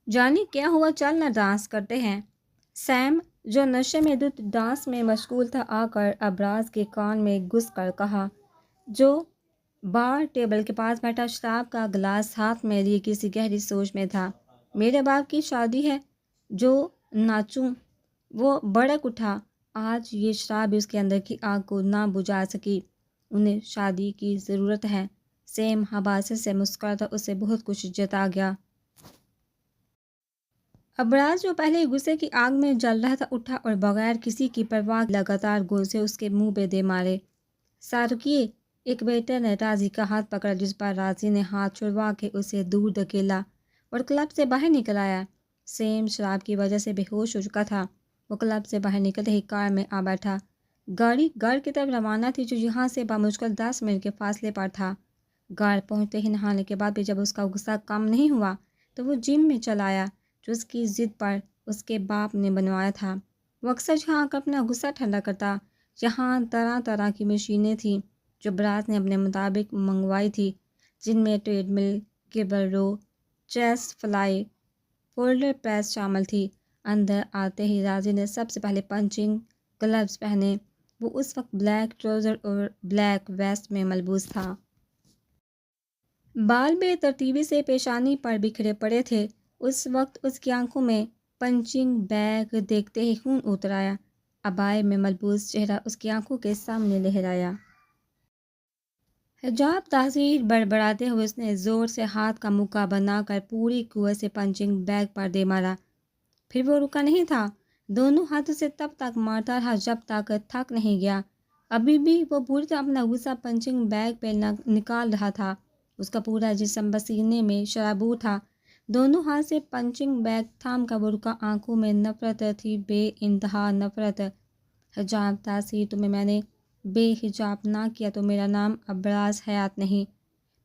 جانی کیا ہوا، چل نہ ڈانس کرتے ہیں۔ سیم جو نشے میں دھت ڈانس میں مشغول تھا آ کر ابراز کے کان میں گھس کر کہا، جو بار ٹیبل کے پاس بیٹھا شراب کا گلاس ہاتھ میں لیے کسی گہری سوچ میں تھا۔ میرے باپ کی شادی ہے، جو ناچوں۔ وہ بڑک اٹھا۔ آج یہ شراب اس کے اندر کی آگ کو نہ بجھا سکی۔ انہیں شادی کی ضرورت ہے۔ سیم حباست سے مسکراتا اسے بہت کچھ جتا گیا۔ ابراز جو پہلے غصے کی آگ میں جل رہا تھا اٹھا اور بغیر کسی کی پرواہ لگاتار گوشے اس کے منہ پہ دے مارے۔ سارکیے، ایک ویٹر نے راضی کا ہاتھ پکڑا، جس پر راضی نے ہاتھ چھڑوا کے اسے دور دھکیلا اور کلب سے باہر نکل آیا۔ سیم شراب کی وجہ سے بے ہوش ہو چکا تھا۔ وہ کلب سے باہر نکلتے ہی کار میں آ بیٹھا۔ گاڑی گھر کی طرف روانہ تھی، جو یہاں سے بمشکل 10 منٹ کے فاصلے پر تھا۔ گھر پہنچتے ہی نہانے کے بعد بھی جب اس کا غصہ کم نہیں ہوا تو وہ جم میں چلا آیا، جو اس کی ضد پر اس کے باپ نے بنوایا تھا۔ وہ اکثر یہاں آ کر اپنا غصہ ٹھنڈا کرتا۔ یہاں طرح طرح کی مشینیں تھیں جو براز نے اپنے مطابق منگوائی تھی، جن میں ٹریڈ مل، کیبل رو، چیسٹ فلائی، فولڈر پریس شامل تھی۔ اندر آتے ہی راضی نے سب سے پہلے پنچنگ گلوز پہنے۔ وہ اس وقت بلیک ٹراؤزر اور بلیک ویسٹ میں ملبوس تھا۔ بال بے ترتیبی سے پیشانی پر بکھرے پڑے تھے۔ اس وقت اس کی آنکھوں میں پنچنگ بیگ دیکھتے ہی خون اتر آیا۔ عبائے میں ملبوس چہرہ اس کی آنکھوں کے سامنے لہرایا۔ حجاب تاثیر بڑبڑاتے ہوئے اس نے زور سے ہاتھ کا مکہ بنا کر پوری قوت سے پنچنگ بیگ پر دے مارا۔ پھر وہ رکا نہیں تھا۔ دونوں ہاتھوں سے تب تک مارتا رہا جب تک تھک نہیں گیا۔ ابھی بھی وہ پوری طرح اپنا غصہ پنچنگ بیگ پہ نکال رہا تھا۔ اس کا پورا جسم پسینے میں شرابور تھا۔ دونوں ہاتھ سے پنچنگ بیگ تھام کر وہ رکا۔ آنکھوں میں نفرت تھی، بے انتہا نفرت۔ حجاب تاثیر، تمہیں میں نے بے حجاب نہ کیا تو میرا نام ابراز حیات نہیں۔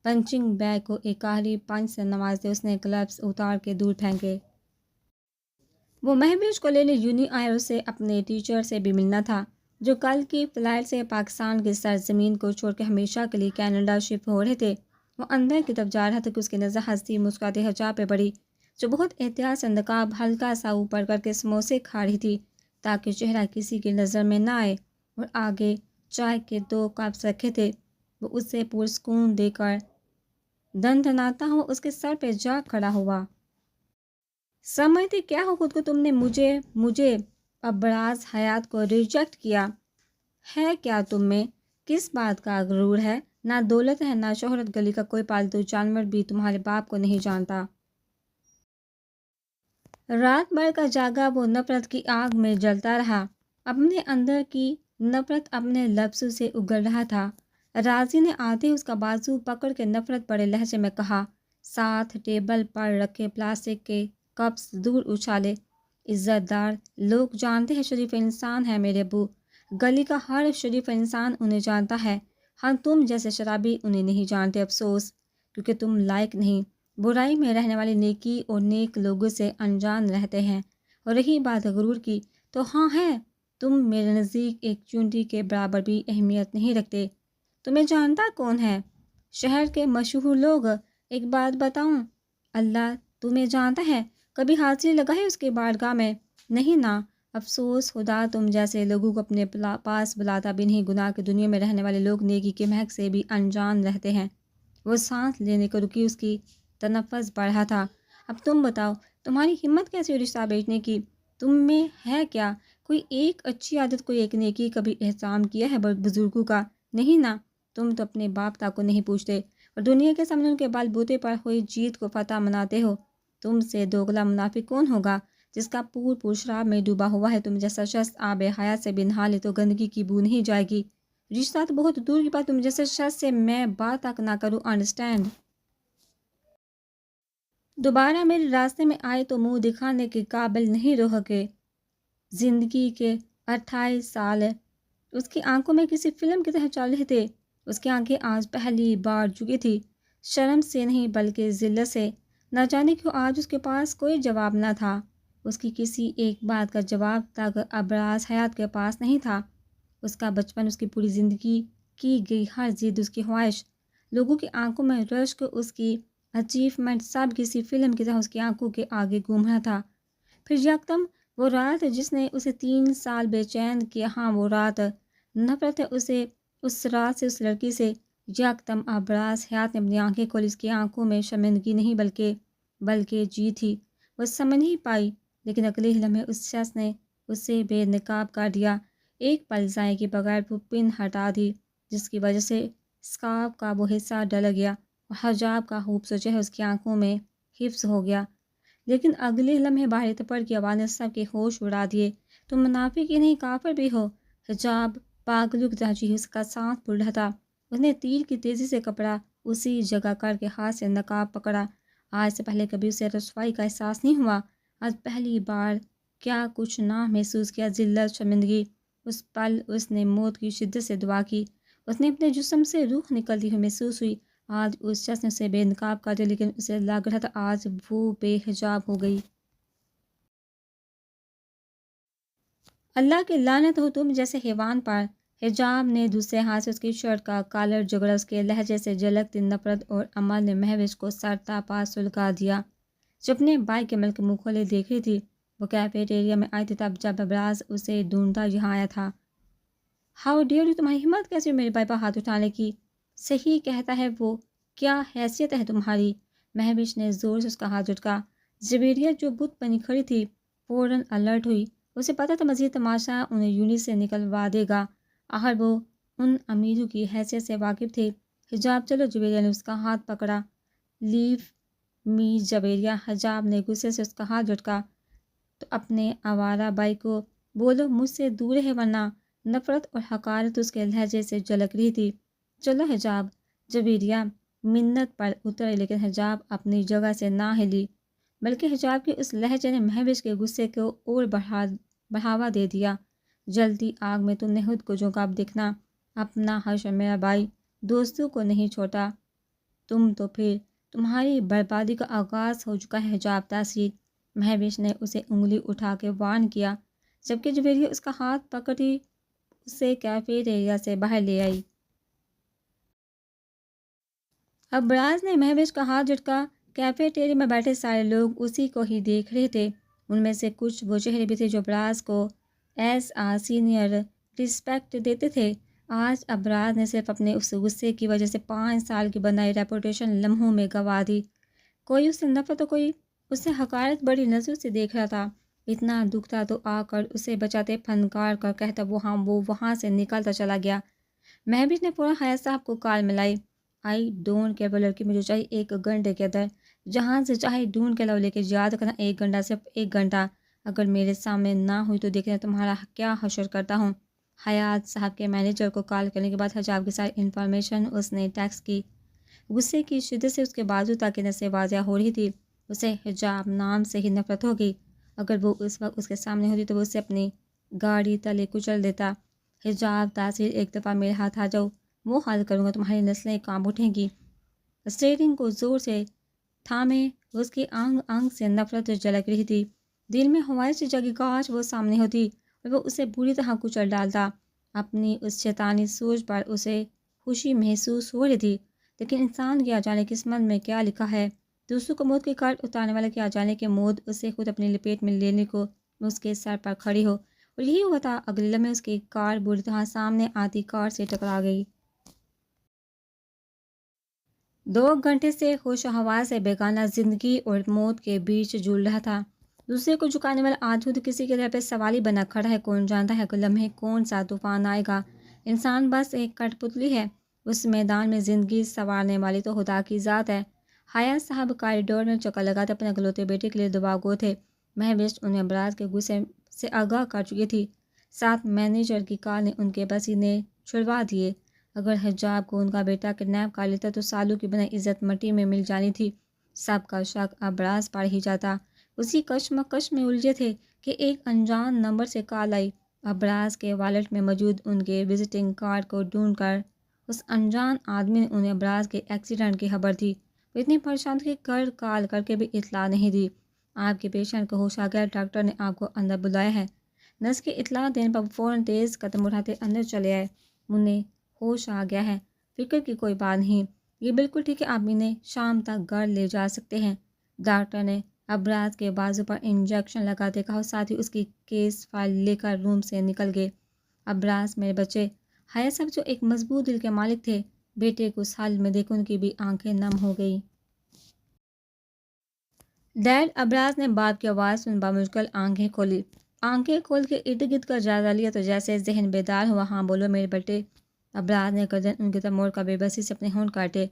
پنچنگ بیگ کو ایک آخری پنچ سے نوازتے اس نے گلوز اتار کے دور پھینکے۔ وہ مہوش کو لینے یونی آیا اور اسے اپنے ٹیچر سے بھی ملنا تھا، جو کل کی فلائٹ سے پاکستان کی سرزمین کو چھوڑ کے ہمیشہ کے لیے کینیڈا شفٹ ہو رہے تھے۔ وہ اندر کی طرف جا رہا تھا کہ اس کی نظر ہنستی مسکراتی حجاب پہ پڑی، جو بہت احتیاط سے نقاب ہلکا سا اوپر کر کے سموسے کھا رہی تھی تاکہ چہرہ کسی کی نظر میں نہ آئے، اور آگے چائے کے 2 کپس رکھے تھے۔ وہ اسے پرسکون دے کر دندناتا ہوا اس کے سر پہ جا کھڑا ہوا۔ سمجھتے کیا ہو خود کو؟ تم نے مجھے ابراز حیات کو ریجیکٹ کیا ہے۔ کیا تم میں کس بات کا غرور ہے؟ نہ دولت ہے، نہ شہرت۔ گلی کا کوئی پالتو جانور بھی تمہارے باپ کو نہیں جانتا۔ رات بھر کا جاگا وہ نفرت کی آگ میں جلتا رہا۔ اپنے اندر کی نفرت اپنے لفظوں سے اگل رہا تھا۔ راضی نے آتے ہی اس کا بازو پکڑ کے نفرت بڑے لہجے میں کہا، ساتھ ٹیبل پر رکھے پلاسٹک کے کپس دور اچھالے۔ عزت دار لوگ جانتے ہیں شریف انسان ہے میرے ابو۔ گلی کا ہر شریف انسان انہیں جانتا ہے۔ ہاں، تم جیسے شرابی انہیں نہیں جانتے۔ افسوس، کیونکہ تم لائق نہیں۔ برائی میں رہنے والے نیکی اور نیک لوگوں سے انجان رہتے ہیں۔ اور رہی بات غرور کی تو ہاں ہے، تم میرے نزدیک ایک چونٹی کے برابر بھی اہمیت نہیں رکھتے۔ تمہیں جانتا کون ہے؟ شہر کے مشہور لوگ۔ ایک بات بتاؤں، اللہ تمہیں جانتا ہے۔ کبھی حاضری لگائی اس کی بارگاہ میں؟ نہیں نا۔ افسوس خدا تم جیسے لوگوں کو اپنے پاس بلاتا بھی نہیں۔ گناہ کی دنیا میں رہنے والے لوگ نیکی کے مہک سے بھی انجان رہتے ہیں۔ وہ سانس لینے کو رکی، اس کی تنفس بڑھا تھا۔ اب تم بتاؤ، تمہاری ہمت کیسے ہوئی رشتہ بیچنے کی؟ تم میں ہے کیا کوئی ایک اچھی عادت، کوئی ایک نیکی؟ کبھی احترام کیا ہے بزرگوں کا؟ نہیں نا۔ تم تو اپنے باپ تک کو نہیں پوچھتے اور دنیا کے سامنے ان کے بال بوتے پر ہوئی جیت کو فتح مناتے ہو۔ تم سے دوگلا منافق کون ہوگا جس کا پور شراب میں ڈوبا ہوا ہے؟ تم جیسا شخص آب حیات سے بھی نہا لے تو گندگی کی بو نہیں جائے گی۔ رشتہ تو بہت دور کی بات، تم جیسے شخص سے میں بات تک نہ کروں۔ انڈرسٹینڈ؟ دوبارہ میرے راستے میں آئے تو منہ دکھانے کے قابل نہیں رہوگے۔ زندگی کے 28 سال اس کی آنکھوں میں کسی فلم کی طرح چل رہے تھے۔ اس کی آنکھیں آج پہلی بار جھکی تھی، شرم سے نہیں بلکہ ذلت سے۔ نہ جانے کیوں آج اس کے پاس کوئی جواب نہ تھا۔ اس کی کسی ایک بات کا جواب تک ابراز حیات کے پاس نہیں تھا۔ اس کا بچپن، اس کی پوری زندگی کی گئی ہر ضد، اس کی خواہش، لوگوں کی آنکھوں میں رشک، اس کی اچیومنٹ سب کسی فلم کی طرح اس کی آنکھوں کے آگے گھوم رہا تھا۔ پھر یکدم وہ رات جس نے اسے 3 سال بے چین کیا، ہاں وہ رات، نفرت ہے اسے اس رات سے، اس لڑکی سے۔ یکدم ابراز حیات نے اپنی آنکھیں کھولی، اس کی آنکھوں میں شرمندگی نہیں بلکہ جی تھی۔ وہ سمجھ نہیں پائی، لیکن اگلے ہی لمحے اس شخص نے اسے بے نقاب کر دیا۔ ایک پل ضائع کے بغیر وہ پن ہٹا دی جس کی وجہ سے اسکارف کا وہ حصہ ڈل گیا اور حجاب کا خوبصورت چہرہ اس کی آنکھوں میں حفظ ہو گیا۔ لیکن اگلے لمحے باہر تپڑ کی آواز نے سب کے ہوش اڑا دیے۔ تم منافق ہی نہیں کافر بھی ہو۔ حجاب پاگلوں کی طرح جی اس کا سانس پھول رہا تھا۔ اس نے تیر کی تیزی سے کپڑا اسی جگہ کر کے ہاتھ سے نقاب پکڑا۔ آج سے پہلے کبھی اسے رسوائی کا احساس نہیں ہوا، آج پہلی بار کیا کچھ نہ محسوس کیا، ذلت، شرمندگی۔ اس پل اس نے موت کی شدت سے دعا کی۔ اس نے اپنے جسم سے روح نکلتی ہوئی محسوس ہوئی۔ آج اس شخص نے اسے بے نقاب کر دیا، لیکن اسے لگ رہا تھا آج وہ بے حجاب ہو گئی۔ اللہ کی لعنت ہو تم جیسے حیوان پر۔ حجاب نے دوسرے ہاتھ سے اس کی شرٹ کا کالر جگڑا۔ اس کے لہجے سے جھلکتی نفرت اور عمل نے مہوش کو سر تا پا سلگا دیا۔ جب اپنے بھائی کے ملک منہ کھولے دیکھ رہی تھی، وہ کیفیٹیریا میں آئی تھی تب جب ابراز اسے ڈھونڈتا یہاں آیا تھا۔ ہاؤ ڈیئر یو، تمہاری ہمت کیسے میرے بھائی پر ہاتھ اٹھانے کی؟ صحیح کہتا ہے وہ، کیا حیثیت ہے تمہاری؟ مہوش نے زور سے اس کا ہاتھ جھٹکا۔ زبیریہ جو بت بنی کھڑی تھی فوراً الرٹ ہوئی۔ اسے پتا تھا مزید تماشا انہیں یونٹ سے نکلوا دے گا، آخر وہ ان امیروں کی حیثیت سے واقف تھے۔ حجاب چلو، زبیریہ نے اس کا ہاتھ پکڑا۔ لیو می زبیریہ، حجاب نے غصے سے اس کا ہاتھ جھٹکا۔ تو اپنے آوارہ بھائی کو بولو مجھ سے دور ہے ورنہ۔ نفرت اور حقارت اس کے لہجے سے جھلک رہی تھی۔ چلو حجاب، زبیریہ منت پر اترے، لیکن حجاب اپنی جگہ سے نہ ہلی، بلکہ حجاب کے اس لہجے نے مہوش کے غصے کو اور بڑھاوا دے دیا۔ جلتی آگ میں تم نے خود کو جھونکا، اب دیکھنا اپنا حشر میرا بھائی دوستوں کو نہیں چھوڑتا تم تو پھر تمہاری بربادی کا آغاز ہو چکا ہے۔ حجاب تاثیر، مہوش نے اسے انگلی اٹھا کے وارن کیا، جبکہ زبیریہ اس کا ہاتھ پکڑی اسے کیفیٹیریا سے باہر لے آئی۔ ابراز نے مہوش کا ہاتھ جھٹکا۔ کیفیٹیریا میں بیٹھے سارے لوگ اسی کو ہی دیکھ رہے تھے۔ ان میں سے کچھ وہ چہرے بھی تھے جو ابراز کو ایز آ سینئر رسپیکٹ دیتے تھے۔ آج ابراز نے صرف اپنے اس غصے کی وجہ سے 5 سال کی بنائی ریپوٹیشن لمحوں میں گنوا دی۔ کوئی اس سے نفرت تو کوئی اس سے حقارت بڑی نظروں سے دیکھ رہا تھا۔ اتنا دکھ تھا تو آ کر اسے بچاتے، پھنکار کر کہتا وہ وہاں سے نکلتا چلا گیا۔ مہوش نے فوراً حیات صاحب کو کال ملائی۔ آئی ڈونٹ کیئر وہ لڑکی مجھے چاہیے 1 گھنٹے کے اندر، جہاں سے چاہے ڈھونڈ کے لاؤ، لیکن یاد رکھنا 1 گھنٹہ، صرف 1 گھنٹہ۔ اگر میرے سامنے نہ ہوئی تو دیکھنا تمہارا کیا حشر کرتا ہوں۔ حیات صاحب کے مینیجر کو کال کرنے کے بعد حجاب کی ساری انفارمیشن اس نے ٹیکسٹ کی۔ غصے کی شدت سے اس کے بازو تک کی نسیں واضح ہو رہی تھی۔ اسے حجاب نام سے ہی نفرت ہوگی۔ اگر وہ اس وقت اس کے سامنے ہوتی تو وہ اسے اپنی گاڑی تلے کچل دیتا۔ حجاب تاثیر، ایک دفعہ میرے ہاتھ آ جاؤ، وہ حل کروں گا، تمہاری نسلیں کام اٹھیں گی۔ اسٹیئرنگ کو زور سے تھامے، اس کی آنگ آنگ سے نفرت جھلک رہی تھی۔ دل میں ہوائیں سے جگی کاش وہ سامنے ہوتی اور وہ اسے بری طرح کچل ڈالتا۔ اپنی اس شیطانی سوچ پر اسے خوشی محسوس ہو رہی تھی، لیکن انسان کیا جانے قسمت میں کیا لکھا ہے۔ دوسروں کو موت کے کاٹ اتارنے والا کیا جانے کہ موت اسے خود اپنی لپیٹ میں لینے کو اس کے سر پر کھڑی ہو، اور یہی ہوا تھا۔ اگلے لمحے اس کی کار بری طرح سامنے آتی کار سے ٹکرا گئی۔ 2 گھنٹے سے ہوش و حواس سے بیگانہ زندگی اور موت کے بیچ جھول رہا تھا۔ دوسرے کو جھکانے والا آدھود کسی کے دل پہ سوال ہی بنا کھڑا ہے، کون جانتا ہے اگلے لمحے کون سا طوفان آئے گا۔ انسان بس ایک کٹ پتلی ہے، اس میدان میں زندگی سنوارنے والی تو خدا کی ذات ہے۔ حیات صاحب کاریڈور میں چکر لگاتے اپنے اکلوتے بیٹے کے لیے دعا گو تھے۔ مہوش انہیں ابراز کے غصے سے آگاہ کر چکی تھی، ساتھ مینیجر کی کال نے ان کے پسینے چھڑوا دیے۔ اگر حجاب کو ان کا بیٹا کڈنیپ کر لیتا تو سالوں کی بنائی عزت مٹی میں مل جانی تھی۔ سب کا شک ابراز پر ہی جاتا۔ اسی کشمکش میں الجھے تھے کہ ایک انجان نمبر سے کال آئی۔ ابراز کے والیٹ میں موجود ان کے وزٹنگ کارڈ کو ڈھونڈ کر اس انجان آدمی نے انہیں ابراز کے ایکسیڈنٹ کی خبر دی۔ وہ اتنی پریشان تھے کہ کال کر کے بھی اطلاع نہیں دی۔ آپ کے پیشنٹ کو ہوش آ گیا، ڈاکٹر نے آپ کو اندر بلایا ہے۔ نرس کی اطلاع دینے پر فوراً تیز قدم اٹھاتے اندر چلے آئے۔ انہیں ہوش آ گیا ہے، فکر کی کوئی بات نہیں، یہ بالکل ٹھیک ہے، آپ انہیں شام تک گھر لے جا سکتے ہیں۔ ڈاکٹر نے ابراز کے بازو پر انجیکشن لگاتے کہا، ساتھ ہی اس کی کیس فائل لے کر روم سے نکل گئے۔ ابراز میرے بچے، حیا صاحب جو ایک مضبوط دل کے مالک تھے، بیٹے کو اس حال میں دیکھ ان کی بھی آنکھیں نم ہو گئی۔ ڈیڈ، ابراز نے باپ کی آواز سن بامشکل آنکھیں کھولی۔ آنکھیں کھول کے ارد گرد کا جائزہ لیا تو جیسے ذہن بیدار ہوا۔ ہاں بولو میرے بیٹے۔ ابراز نے گردن ان کی طرف موڑ کر بے بسی سے اپنے ہونٹ کاٹے،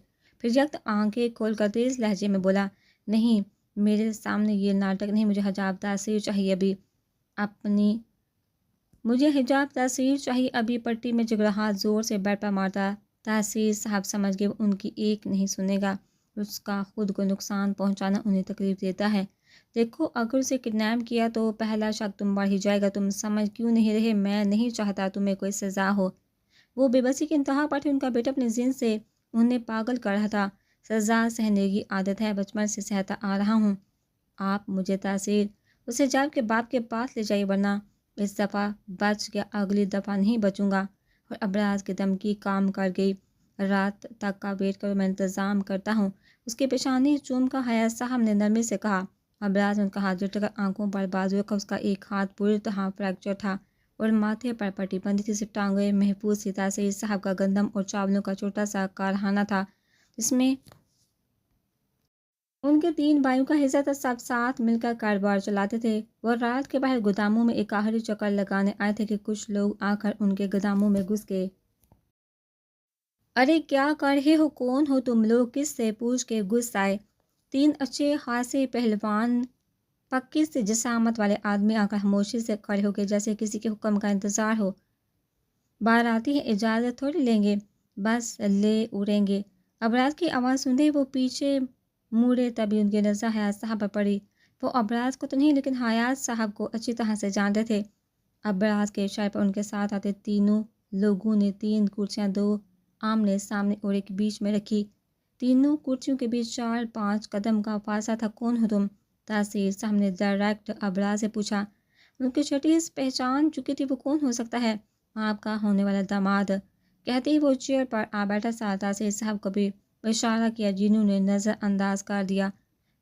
پھر یکت آنکھیں کھول کر تیز لہجے میں بولا، نہیں، میرے سامنے یہ ناٹک نہیں، مجھے حجاب تاثیر چاہیے ابھی، مجھے حجاب تاثیر چاہیے ابھی۔ پٹی میں جگرہات زور سے بیٹ پر مارتا۔ تاثیر صاحب سمجھ گئے وہ ان کی ایک نہیں سنے گا، اس کا خود کو نقصان پہنچانا انہیں تکلیف دیتا ہے۔ دیکھو، اگر اسے کڈنیپ کیا تو پہلا شک تم پر ہی جائے گا۔ تم سمجھ کیوں نہیں رہے؟ میں نہیں چاہتا تمہیں کوئی سزا ہو۔ وہ بے بسی کی انتہا پر تھے، ان کا بیٹا اپنے ذہن سے انہیں پاگل کر رہا تھا۔ سزا سہنے کی عادت ہے، بچپن سے سہتا آ رہا ہوں۔ آپ مجھے تاثیر، اسے جا کے باپ کے پاس لے جائیے، ورنہ اس دفعہ بچ گیا، اگلی دفعہ نہیں بچوں گا۔ اور ابراز کی دھمکی کام کر گئی۔ رات تک کا ویٹ کرو، میں انتظام کرتا ہوں۔ اس کی پیشانی چوم کا حیا صاحب نے نرمی سے کہا۔ ابراز نے ان کا ہاتھ جھٹک کر آنکھوں پر بازو رکھا۔ اس کا ایک ہاتھ پوری طرح فریکچر تھا اور ماتھے پر پٹی بندھی تھی، صرف ٹانگیں محفوظ تھی۔ تاثیر صاحب کا گندم اور چاولوں کا چھوٹا سا کارخانہ تھا، جس میں ان کے 3 بھائیوں کا حصہ تھا۔ سب ساتھ مل کر کاروبار چلاتے تھے۔ وہ رات کے باہر گوداموں میں ایک آخری چکر لگانے آئے تھے کہ کچھ لوگ آ کر ان کے گوداموں میں گھس گئے۔ ارے کیا کر رہے ہو؟ کون ہو تم لوگ؟ کس سے پوچھ کے گھس آئے 3 اچھے خاصے پہلوان پکی سے جسامت والے آدمی آ کر خاموشی سے کھڑے ہو گئے، جیسے کسی کے حکم کا انتظار ہو۔ باراتی ہیں، اجازت تھوڑی لیں گے، بس لے اڑیں گے۔ ابراز کی آواز سنتے ہی وہ پیچھے مڑے، تبھی ان کی نظر حیات صاحب پر پڑی۔ وہ ابراز کو تو نہیں لیکن حیات صاحب کو اچھی طرح سے جانتے تھے۔ ابراز کے اشارے پر ان کے ساتھ آتے تینوں لوگوں نے 3 کرسیاں، 2 آمنے سامنے اور ایک بیچ میں رکھی۔ تینوں کرسیوں کے بیچ 4-5 قدم کا فاصلہ تھا۔ کون ہو تم؟ تاثیر صاحب نے ڈائریکٹ ابراز سے پوچھا۔ ان کی چھٹی پہچان چکی تھی، وہ کون ہو سکتا ہے؟ آپ کا ہونے والا داماد، کہتے ہی وہ چیئر پر آ بیٹھا۔ تاثیر صاحب کو بھی اشارہ کیا، جنہوں نے نظر انداز کر دیا۔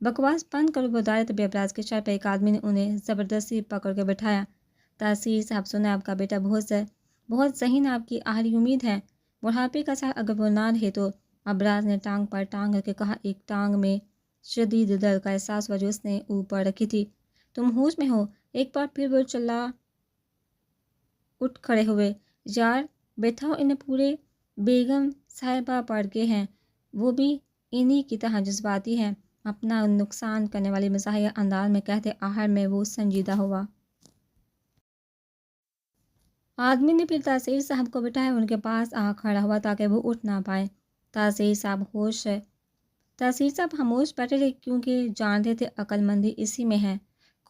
بکواس بند کرو، وہ دائرے طبی ابراز کے اشارے پر ایک آدمی نے انہیں زبردستی پکڑ کے بٹھایا۔ تاثیر صاحب سنا، آپ کا بیٹا بہت ذہین، آپ کی آخری امید ہے، بڑھاپے کا ساتھ اگر وہ نہ رہے تو۔ ابراز نے ٹانگ پر ٹانگ رکھ کے کہا۔ ایک ٹانگ میں شدید درد کا احساس ہوا جو اس نے اوپر رکھی تھی۔ تم ہوش میں ہو؟ ایک بار پھر وہ چلا اٹھ کھڑے ہوئے۔ یار بیٹھاؤ انہیں، پورے بیگم صاحبہ پڑھ گئے ہیں، وہ بھی انہی کی طرح جذباتی ہیں، اپنا نقصان کرنے والی مزاحیہ انداز میں کہتے۔ آخر میں وہ سنجیدہ ہوا۔ آدمی نے پھر تاثیر صاحب کو بٹھایا، ان کے پاس آ کھڑا ہوا تاکہ وہ اٹھ نہ پائے۔ تاثیر صاحب خاموش بیٹھے رہے، کیونکہ جانتے تھے عقل مندی اسی میں ہے۔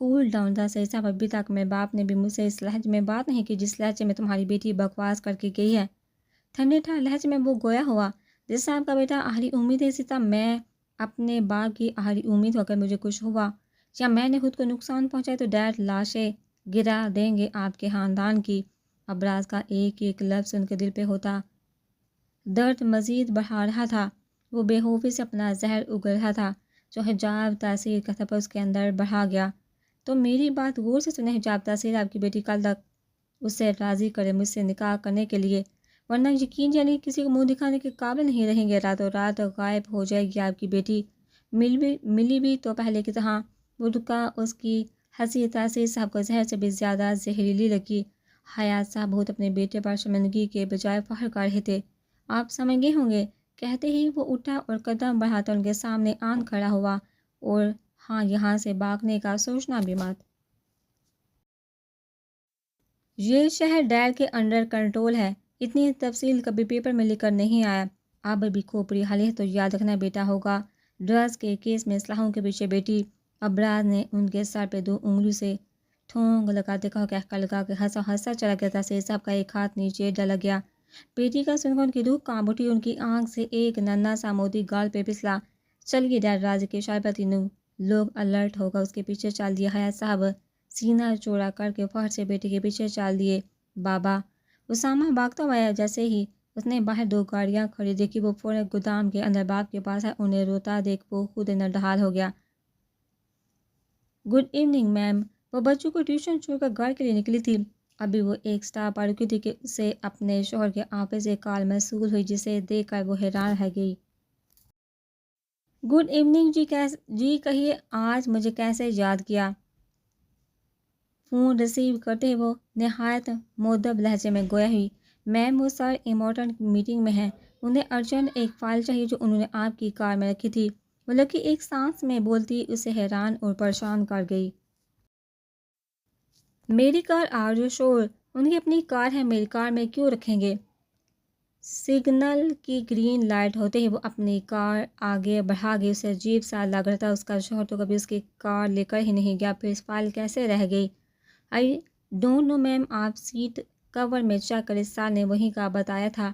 کول ڈاؤن تاثیر صاحب، ابھی تک میرے باپ نے بھی مجھ سے اس لہجے میں بات نہیں کی جس لہجے میں تمہاری بیٹی بکواس کر کے گئی ہے۔ ٹھنڈے ٹھار لہجے میں وہ گویا ہوا جیسے آپ کا بیٹا آخری امید ہے۔ اسی طرح میں اپنے باپ کی آخری امید ہو کر مجھے کچھ ہوا یا میں نے خود کو نقصان پہنچایا تو ڈیڈ لاشیں گرا دیں گے آپ کے خاندان کی۔ ابراز کا ایک ایک لفظ ان کے دل پہ ہوتا درد مزید بڑھا رہا تھا۔ وہ بے خوفی سے اپنا زہر اگل رہا تھا۔ جو حجاب تاثیر کا تھپڑ اس کے اندر بڑھا گیا۔ تو میری بات غور سے سنیں حجاب تاثیر، آپ کی بیٹی کل تک اسے راضی کرے مجھ سے نکاح کرنے کے لیے، ورنہ یقین جانیے کسی کو منہ دکھانے کے قابل نہیں رہیں گے۔ راتوں رات غائب ہو جائے گی آپ کی بیٹی۔ ملی بھی تو پہلے کی طرح۔ وہ رکا، اس کی ہنسی تاثیر صاحب کو زہر سے بھی زیادہ زہریلی لگی۔ حیات صاحب بہت اپنے بیٹے پر شرمندگی کے بجائے فخر کر رہے تھے۔ آپ سمجھ گئے ہوں گے، کہتے ہی وہ اٹھا اور قدم بڑھاتا ان کے سامنے آن کھڑا ہوا۔ اور ہاں، یہاں سے بھاگنے کا سوچنا بھی مت۔ یہ شہر ڈیل کے انڈر کنٹرول ہے۔ اتنی تفصیل کبھی پیپر میں لکھ کر نہیں آیا۔ اب بھی کھوپڑی حالی ہے تو یاد رکھنا بیٹا ہوگا ڈرگس کے کیس میں اسلحوں کے پیچھے بیٹی۔ ابراز نے ان کے سر پہ 2 انگلیوں سے ٹھونگ لگاتے کہا، کہہ لگا کے ہنسا چلا گیا۔ تاثیر صاحب کا ایک ہاتھ نیچے ڈلا گیا۔ بیٹی کا سن کر ان کی روح کانپ اٹھی، ان کی آنکھ سے ایک ننھا سا موتی گال پہ پھسلا۔ چلیے ڈیڈ، راضی کے اشارے پر تینوں لوگ الرٹ ہو کر اس کے پیچھے چل دیے۔ حیات صاحب سینہ چوڑا کر کے فخر سے بیٹی کے پیچھے چل دیے۔ بابا، اسامہ بھاگتا ہوا آیا۔ جیسے ہی اس نے باہر 2 گاڑیاں کھڑی دیکھی، وہ فوراً گودام کے اندر باپ کے پاس ہے، انہیں روتا دیکھ وہ خود نڈھال ہو گیا۔ Good evening ma'am. وہ بچوں کو ٹیوشن چھوڑ کر گھر کے لیے نکلی تھی۔ ابھی وہ ایک سٹاپ پر رکی تھی کہ اسے اپنے شوہر کے آفس سے کال موصول ہوئی، جسے دیکھ کر وہ حیران رہ گئی۔ گڈ ایوننگ جی کہیے، آج مجھے کیسے یاد کیا؟ فون ریسیو کرتے ہی وہ نہایت مؤدب لہجے میں گویا ہوئی، میم وہ سر امپورٹنٹ میٹنگ میں ہیں، انہیں ارجنٹ ایک فائل چاہیے جو انہوں نے آپ کی کار میں رکھی تھی۔ وہ لڑکی ایک سانس میں بولتی اسے حیران اور پریشان کر گئی۔ میری کار؟ آر یو شور؟ ان کی اپنی کار ہے، میری کار میں کیوں رکھیں گے؟ سگنل کی گرین لائٹ ہوتے ہی وہ اپنی کار آگے بڑھا گئی۔ اسے عجیب سا لگ رہا تھا، اس کا شوہر تو کبھی اس کی کار لے کر ہی نہیں گیا، پھر اس فائل کیسے رہ گئی؟ آئی ڈونٹ نو میم، آپ سیٹ کور میں چیک کریں، سر نے وہیں کا بتایا تھا۔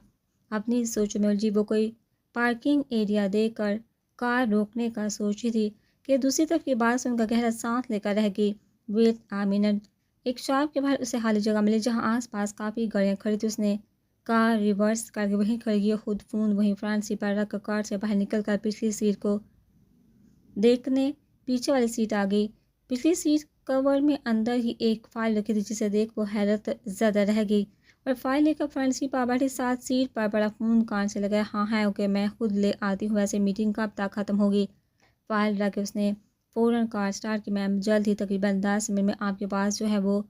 اپنی سوچ میں الجھی وہ کوئی پارکنگ ایریا دیکھ کر کار روکنے کا سوچ رہی تھی کہ دوسری طرف کی بات سن کر گہرا سانس لے کر رہ گئی۔ ویٹ آ منٹ۔ ایک شاپ کے باہر اسے خالی جگہ ملی جہاں آس پاس کافی گاڑیاں کھڑی تھی۔ اس نے کار ریورس کر کے وہیں کھڑی کی، خود فون وہیں فرنٹ سیٹ پر رکھ کر کار سے باہر نکل کر پچھلی سیٹ کو دیکھنے پیچھے والی سیٹ آ گئی۔ پچھلی سیٹ کور میں اندر ہی ایک فائل رکھی تھی، جسے دیکھ وہ حیرت زدہ رہ گئی اور فائل لے کر فرنٹ سیٹ پر بیٹھی، ساتھ سیٹ پر بڑا فون کان سے لگایا۔ ہاں ہے اوکے، میں خود لے آتی ہوں، ویسے میٹنگ کب تک ختم ہوگی؟ فائل رکھ کے اس نے فوراً کار سٹارٹ کی۔ میم جلد ہی، تقریباً 10 منٹ میں۔ آپ کے پاس جو ہے وہ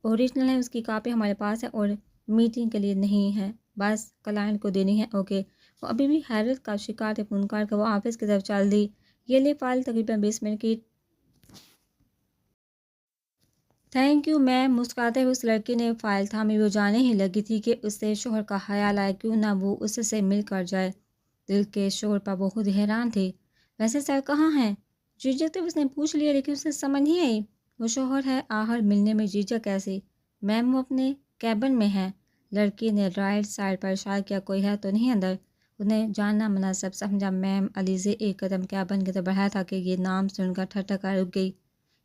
اوریجنل ہے، اس کی کاپی ہمارے پاس ہے اور میٹنگ کے لیے نہیں ہے، بس کلائنٹ کو دینی ہے۔ اوکے۔ وہ ابھی بھی حیرت کا شکار تھے، فون کاٹ کر وہ آفس کی طرف چل دی۔ یہ لے فائل، تقریباً 20 منٹ کی۔ Thank you ma'am. مسکراتے ہوئے اس لڑکی نے فائل تھامی، وہ جانے ہی لگی تھی کہ اس سے شوہر کا خیال آئے، کیوں نہ وہ اس سے مل کر جائے۔ دل کے شوہر پر وہ خود حیران تھی۔ ویسے سر کہاں ہیں؟ جھجکتے اس نے پوچھ لیا، لیکن اسے سمجھ نہیں آئی وہ شوہر ہے، آخر ملنے میں جھجک کیسی؟ میم وہ اپنے کیبن میں ہے۔ لڑکی نے رائٹ سائڈ پر اشارہ کیا، کوئی ہے تو نہیں اندر؟ اس نے جاننا مناسب سمجھا۔ میم علیزے ایک قدم کیبن کی طرف بڑھایا تھا کہ یہ نام سن کر ٹھٹک کر رک گئی۔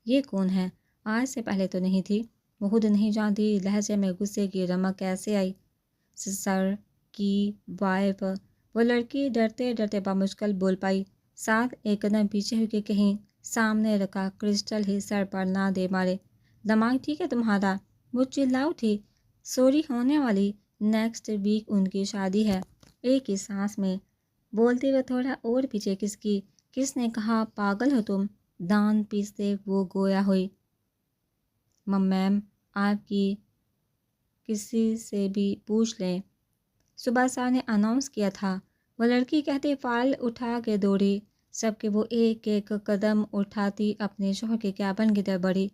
یہ کون ہے؟ آج سے پہلے تو نہیں تھی۔ وہ خود نہیں جانتی لہجے میں غصے کی رمق کیسے آئی۔ سر کی وائف؟ وہ لڑکی ڈرتے ڈرتے بمشکل بول پائی، ساتھ ایک قدم پیچھے ہو کے کہیں سامنے رکھا کرسٹل ہی سر پر نہ دے مارے۔ دماغ ٹھیک ہے تمہارا؟ وہ چلا اٹھی۔ سوری ہونے والی، نیکسٹ ویک ان کی شادی ہے۔ ایک ہی سانس میں بولتے ہوئے تھوڑا اور پیچھے کھسکی۔ کس نے کہا پاگل ہو تم؟ دانت پیستے وہ گویا ہوئی۔ میم آپ کی کسی سے بھی پوچھ لیں، صبح سر نے اناؤنس کیا تھا، وہ لڑکی کہتے فائل اٹھا کے دوڑی۔ سب کے وہ ایک ایک قدم اٹھاتی اپنے شوہر کے کیبن کی طرف بڑھی۔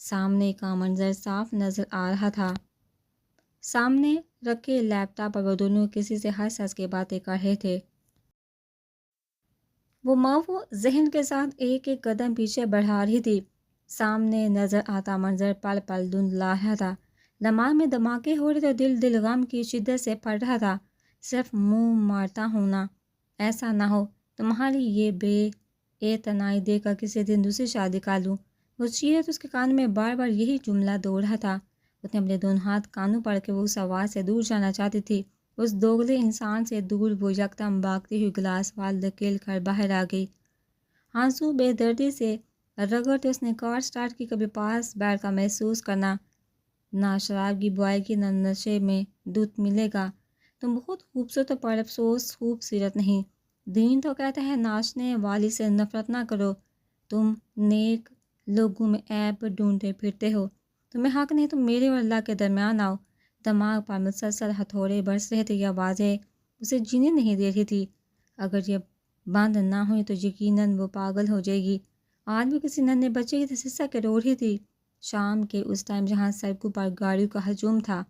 سامنے کا منظر صاف نظر آ رہا تھا۔ سامنے رکھے لیپ ٹاپ پر وہ دونوں کسی سے ہنس ہنس کے باتیں کر رہے تھے۔ وہ محو ذہن کے ساتھ ایک ایک قدم پیچھے بڑھا رہی تھی۔ سامنے نظر آتا منظر پل پل دھندلا رہا تھا، دماغ میں دھماکے ہو رہے تھے، دل غم کی شدت سے پھٹ رہا تھا۔ صرف منہ مارتا ہوں نا، ایسا نہ ہو تمہاری یہ بے اعتنائی دیکھ کر کسی دن دوسری شادی کر لوں۔ وہ چیخ تو اس کے کان میں بار بار یہی جملہ دوڑ رہا تھا۔ اس نے اپنے دونوں ہاتھ کانوں پر کے وہ اس آواز سے دور جانا چاہتی تھی، اس دوگلے انسان سے دور۔ وہ یکدم بھاگتی ہوئی گلاس وال دھکیل کر باہر آ گئی، آنسو بے دردی سے رگڑتے اس نے کار سٹارٹ کی۔ کبھی پاس بیٹھ کر محسوس کرنا، نہ شراب کی بوائے گی، نہ نشے میں دودھ ملے گا۔ تم بہت خوبصورت پر افسوس خوبصورت نہیں۔ دین تو کہتا ہے ناچنے والی سے نفرت نہ کرو، تم نیک لوگوں میں عیب ڈھونڈتے پھرتے ہو، تمہیں حق نہیں تم میرے اور اللہ کے درمیان آؤ۔ دماغ پر مسلسل ہتھوڑے برس رہے تھے، یہ آوازیں اسے جینے نہیں دے رہی تھی۔ اگر یہ بند نہ ہوئی تو یقیناً وہ پاگل ہو جائے گی۔ آج بھی کسی ننھے بچے کی سسا کے رو رہی تھی۔ شام کے اس ٹائم جہاں سڑکوں پر گاڑیوں کا ہجوم تھا،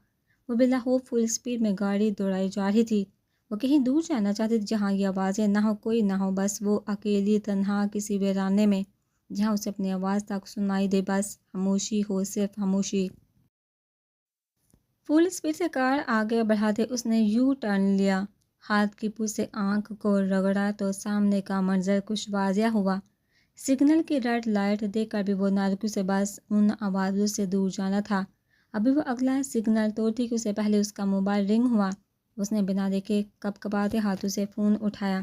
وہ بلا خوف فل اسپیڈ میں گاڑی دوڑائی جا رہی تھی۔ وہ کہیں دور جانا چاہتی تھی جہاں یہ آوازیں نہ ہو، کوئی نہ ہو، بس وہ اکیلی تنہا کسی ویرانے میں جہاں اسے اپنی آواز تک سنائی دے، بس خاموشی ہو، صرف خاموشی۔ فل اسپیڈ سے کار آگے بڑھاتے اس نے یو ٹرن لیا، ہاتھ کی پوچھ سے آنکھ کو رگڑا تو سامنے کا منظر کچھ واضح ہوا۔ سگنل کی ریڈ لائٹ دیکھ کر بھی وہ نہ رکی، سے بس ان آوازوں سے دور جانا تھا۔ ابھی وہ اگلا سگنل توڑتی کہ اس سے پہلے اس کا موبائل رنگ ہوا۔ اس نے بنا دیکھے کپ کپاتے ہاتھوں سے فون اٹھایا۔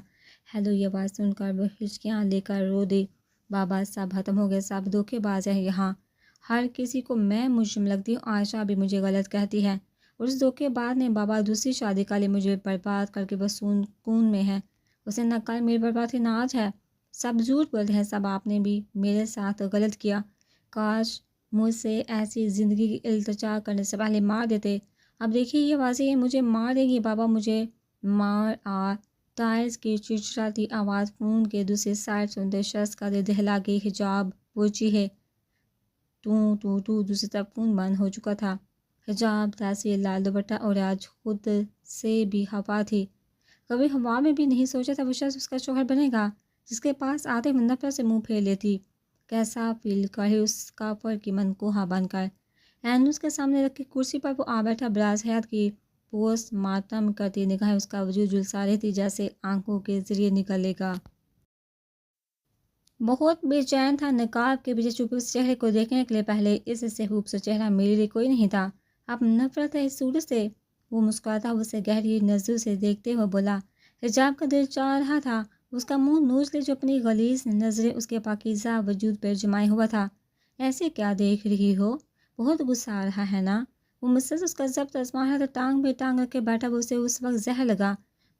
ہیلو، یہ آواز سن کر وہ ہچکیاں لے کر رو دی۔ بابا سب ختم ہو گئے، سب دھوکے باز ہے یہاں، ہر کسی کو میں مجرم لگتی ہوں، عائشہ بھی مجھے غلط کہتی ہے، اور اس دھوکے باز نے بابا دوسری شادی کا لیے مجھے برباد کر کے وہ سکون میں ہے۔ اسے نہ کل میری بربادی نہ آج ہے، سب جھوٹ بولتے ہیں، سب آپ نے بھی میرے ساتھ غلط کیا، کاش مجھ سے ایسی زندگی کی التجا کرنے سے پہلے مار دیتے۔ اب دیکھیے یہ واضح ہے مجھے مار دیں گی، بابا مجھے مار آ۔ ٹائرز کی چڑچڑاتی آواز فون کے دوسری سائڈ سنتے شخص کا دل دہلا گئی۔ حجاب پوچھی ہے دوسری طرف فون بند ہو چکا تھا۔ حجاب تاثیر لال دوپٹہ اور آج خود سے بھی ہوا تھی، کبھی ہوا میں بھی نہیں سوچا تھا وہ شخص اس کا شوہر بنے گا جس کے پاس آتے وہ نفرت سے منہ پھیر لیتی۔ کیسا فیل کرے اس کافر کی منقوہ بن کر۔ اینوس کے سامنے رکھی کرسی پر وہ آ بیٹھا، براز حیات کی پوسٹ مارٹم کرتی نگاہیں اس کا وجود جھلسا رہتی جیسے آنکھوں کے ذریعے نکلے گا۔ بہت بے چین تھا، نقاب کے پیچھے چھپے اس چہرے کو دیکھنے کے لیے، پہلے اس سے خوبصورت چہرہ میرے لیے کوئی نہیں تھا، اب نفرت ہے اس صورت سے۔ وہ مسکراتا اسے گہری نظروں سے دیکھتے ہوئے بولا۔ حجاب کا دل چاہ رہا تھا اس کا منہ نوچ لے جو اپنی غلیظ نظریں اس کے پاکیزہ وجود پر جمائے ہوا تھا۔ ایسے کیا دیکھ رہی ہو، بہت غصہ آ رہا ہے نا؟ وہ مسلسل اس کا ضبط آزما رہا تھا، ٹانگ پہ ٹانگ رکھ کے بیٹھا، وہ اسے اس وقت زہر لگا۔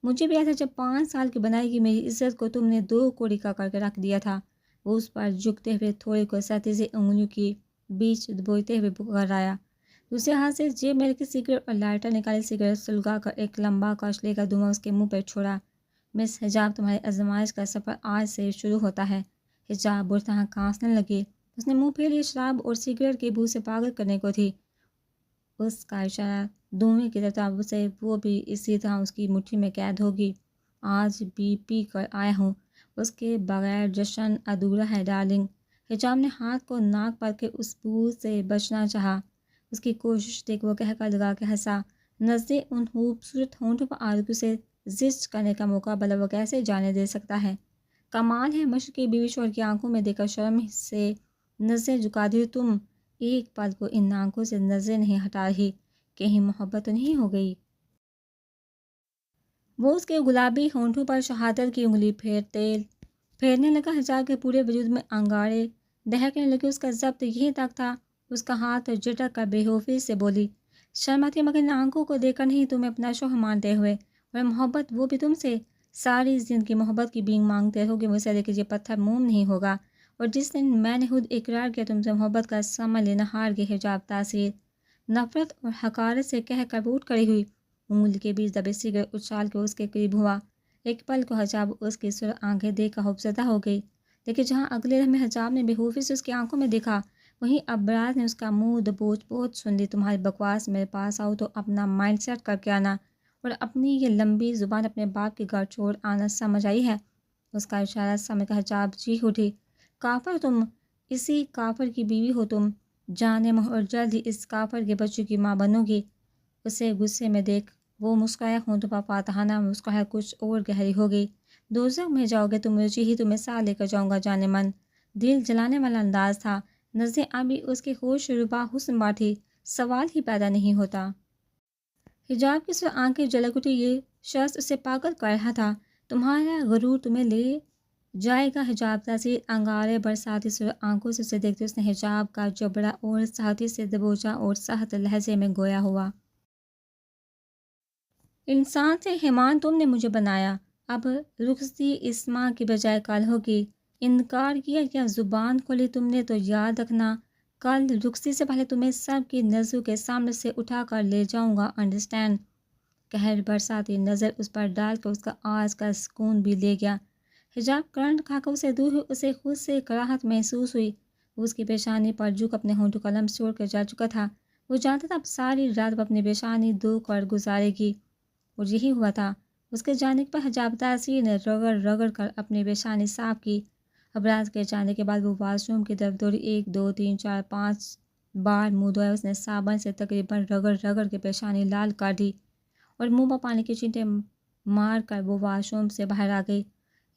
مجھے بھی ایسا جب 5 سال کی بنائی کی میری عزت کو تم نے 2 کوڑی کا کر کے رکھ دیا تھا۔ وہ اس پر جھکتے ہوئے تھوڑے کو سختی سے انگلیوں کی بیچ دبوچتے ہوئے بغرایا، دوسرے ہاتھ سے جیب میں رکھی سگریٹ اور لائٹر نکالی، سگریٹ سلگا کر ایک لمبا کاچلے کا دھواں اس کے منہ پر چھوڑا۔ مس حجاب، تمہاری آزمائش کا سفر آج سے شروع ہوتا ہے۔ حجاب بری طرح کانپنے لگی، اس نے منہ پھیر لیا، شراب اور سگریٹ کی بو سے پاگل کرنے کو تھی۔ اس کا اشارہ دھوئیں کی طرف، اب سے وہ بھی اسی طرح اس کی مٹھی میں قید ہوگی۔ آج بھی پی کر آیا ہوں، اس کے بغیر جشن ادھورا ہے ڈارلنگ۔ حجاب نے ہاتھ کو ناک پر کے اس بو سے بچنا چاہا، اس کی کوشش دیکھ وہ کہہ کر لگا کے ہنسا۔ نظریں ان خوبصورت ہونٹوں پر آرزو سے زچ کرنے کا موقع بلا وہ کیسے جانے دے سکتا ہے؟ کمال ہے، مشرقی بیوی شوہر کی آنکھوں میں دیکھ کر شرم سے نظریں جھکا دی، تم ایک پل کو ان آنکھوں سے نظریں نہیں ہٹا رہی، کہیں محبت تو نہیں ہو گئی؟ وہ اس کے گلابی ہونٹوں پر شہادت کی انگلی پھیرنے لگا، حجاب کے پورے وجود میں انگارے دہکنے لگے، اس کا ضبط یہیں تک تھا۔ اس کا ہاتھ جھٹک کر بے خوفی سے بولی، شرم آتی ہے مگر ان آنکھوں کو دیکھ کر نہیں، تمہیں اپنا شوہر مانتے ہوئے، اور محبت وہ بھی تم سے، ساری زندگی محبت کی بینگ مانگتے رہوگے مجھ سے، لیکن یہ پتھر موم نہیں ہوگا، اور جس دن میں نے خود اقرار کیا تم سے محبت کا ثمر لینا ہار گئے۔ حجاب تاثیر نفرت اور حقارت سے کہہ کر اٹھ کھڑی ہوئی، انگلی کے بیچ دبے سگریٹ اچھال کے اس کے قریب ہوا۔ ایک پل کو حجاب اس کی سرخ آنکھیں دیکھ کر خوفزدہ ہو گئی، لیکن جہاں اگلے لمحے حجاب نے بے خوفی سے اس کی آنکھوں میں دیکھا، وہیں ابراز نے اس کا منہ دبوچ، بہت سن لی تمہاری بکواس، میرے پاس آؤ تو اپنا مائنڈ سیٹ کر کے آنا، اور اپنی یہ لمبی زبان اپنے باپ کے گھر چھوڑ آنا، سمجھ آئی ہے؟ اس کا اشارہ سمجھ کر حجاب چیخ اٹھی، کافر تم، اسی کافر کی بیوی ہو تم، جانے من، اور جلد ہی اس کافر کے بچوں کی ماں بنو گی۔ اسے غصے میں دیکھ وہ مسکرایا، ہونٹوں پر فاتحانہ مسکراہٹ کچھ اور گہری ہو گئی۔ دوزخ میں جاؤ گے تم، مجھے ہی تمہیں ساتھ لے کر جاؤں گا جانے من۔ دل جلانے والا انداز تھا، نظریں ابھی اس کے ہوش ربا حسن بار تھی، سوال ہی پیدا نہیں ہوتا۔ حجاب کی سرخ آنکھیں جھلک اٹھی، یہ شخص اسے پاگل کر رہا تھا، تمہارا غرور تمہیں لے جائے گا۔ حجاب تاثیر انگارے برساتی سرخ آنکھوں سے اسے دیکھتے اس نے حجاب کا جبڑا اور سختی سے دبوچا اور سخت لہجے میں گویا ہوا، انسان سے حیوان تم نے مجھے بنایا، اب رخصتی اس ماں کی بجائے کل ہوگی۔ انکار کیا یا زبان کھولی تم نے تو یاد رکھنا، کل رخصتی سے پہلے تمہیں سب کی نظروں کے سامنے سے اٹھا کر لے جاؤں گا، انڈرسٹینڈ؟ قہر برساتی نظر اس پر ڈال کر اس کا آج کا سکون بھی لے گیا۔ حجاب کرنٹ کھا کر اسے دور ہوئی، اسے خود سے کراہت محسوس ہوئی، اس کی پیشانی پر جھک اپنے ہونٹوں کا لمس چھوڑ کر جا چکا تھا، وہ جانتا تھا اب ساری رات وہ اپنی پیشانی دو کر گزارے گی، اور یہی ہوا تھا۔ اس کے جانے پر حجاب تاثیر نے رگڑ رگڑ کر اپنی پیشانی صاف کی۔ ابراز کے جانے کے بعد وہ واش روم کی طرف دوڑی، 1 2 3 4 5 بار منہ دھویا، اس نے صابن سے تقریباً رگڑ رگڑ کے پیشانی لال کر دی، اور منہ پر پانی کے چھینٹے مار کر وہ واش روم سے باہر آ گئی۔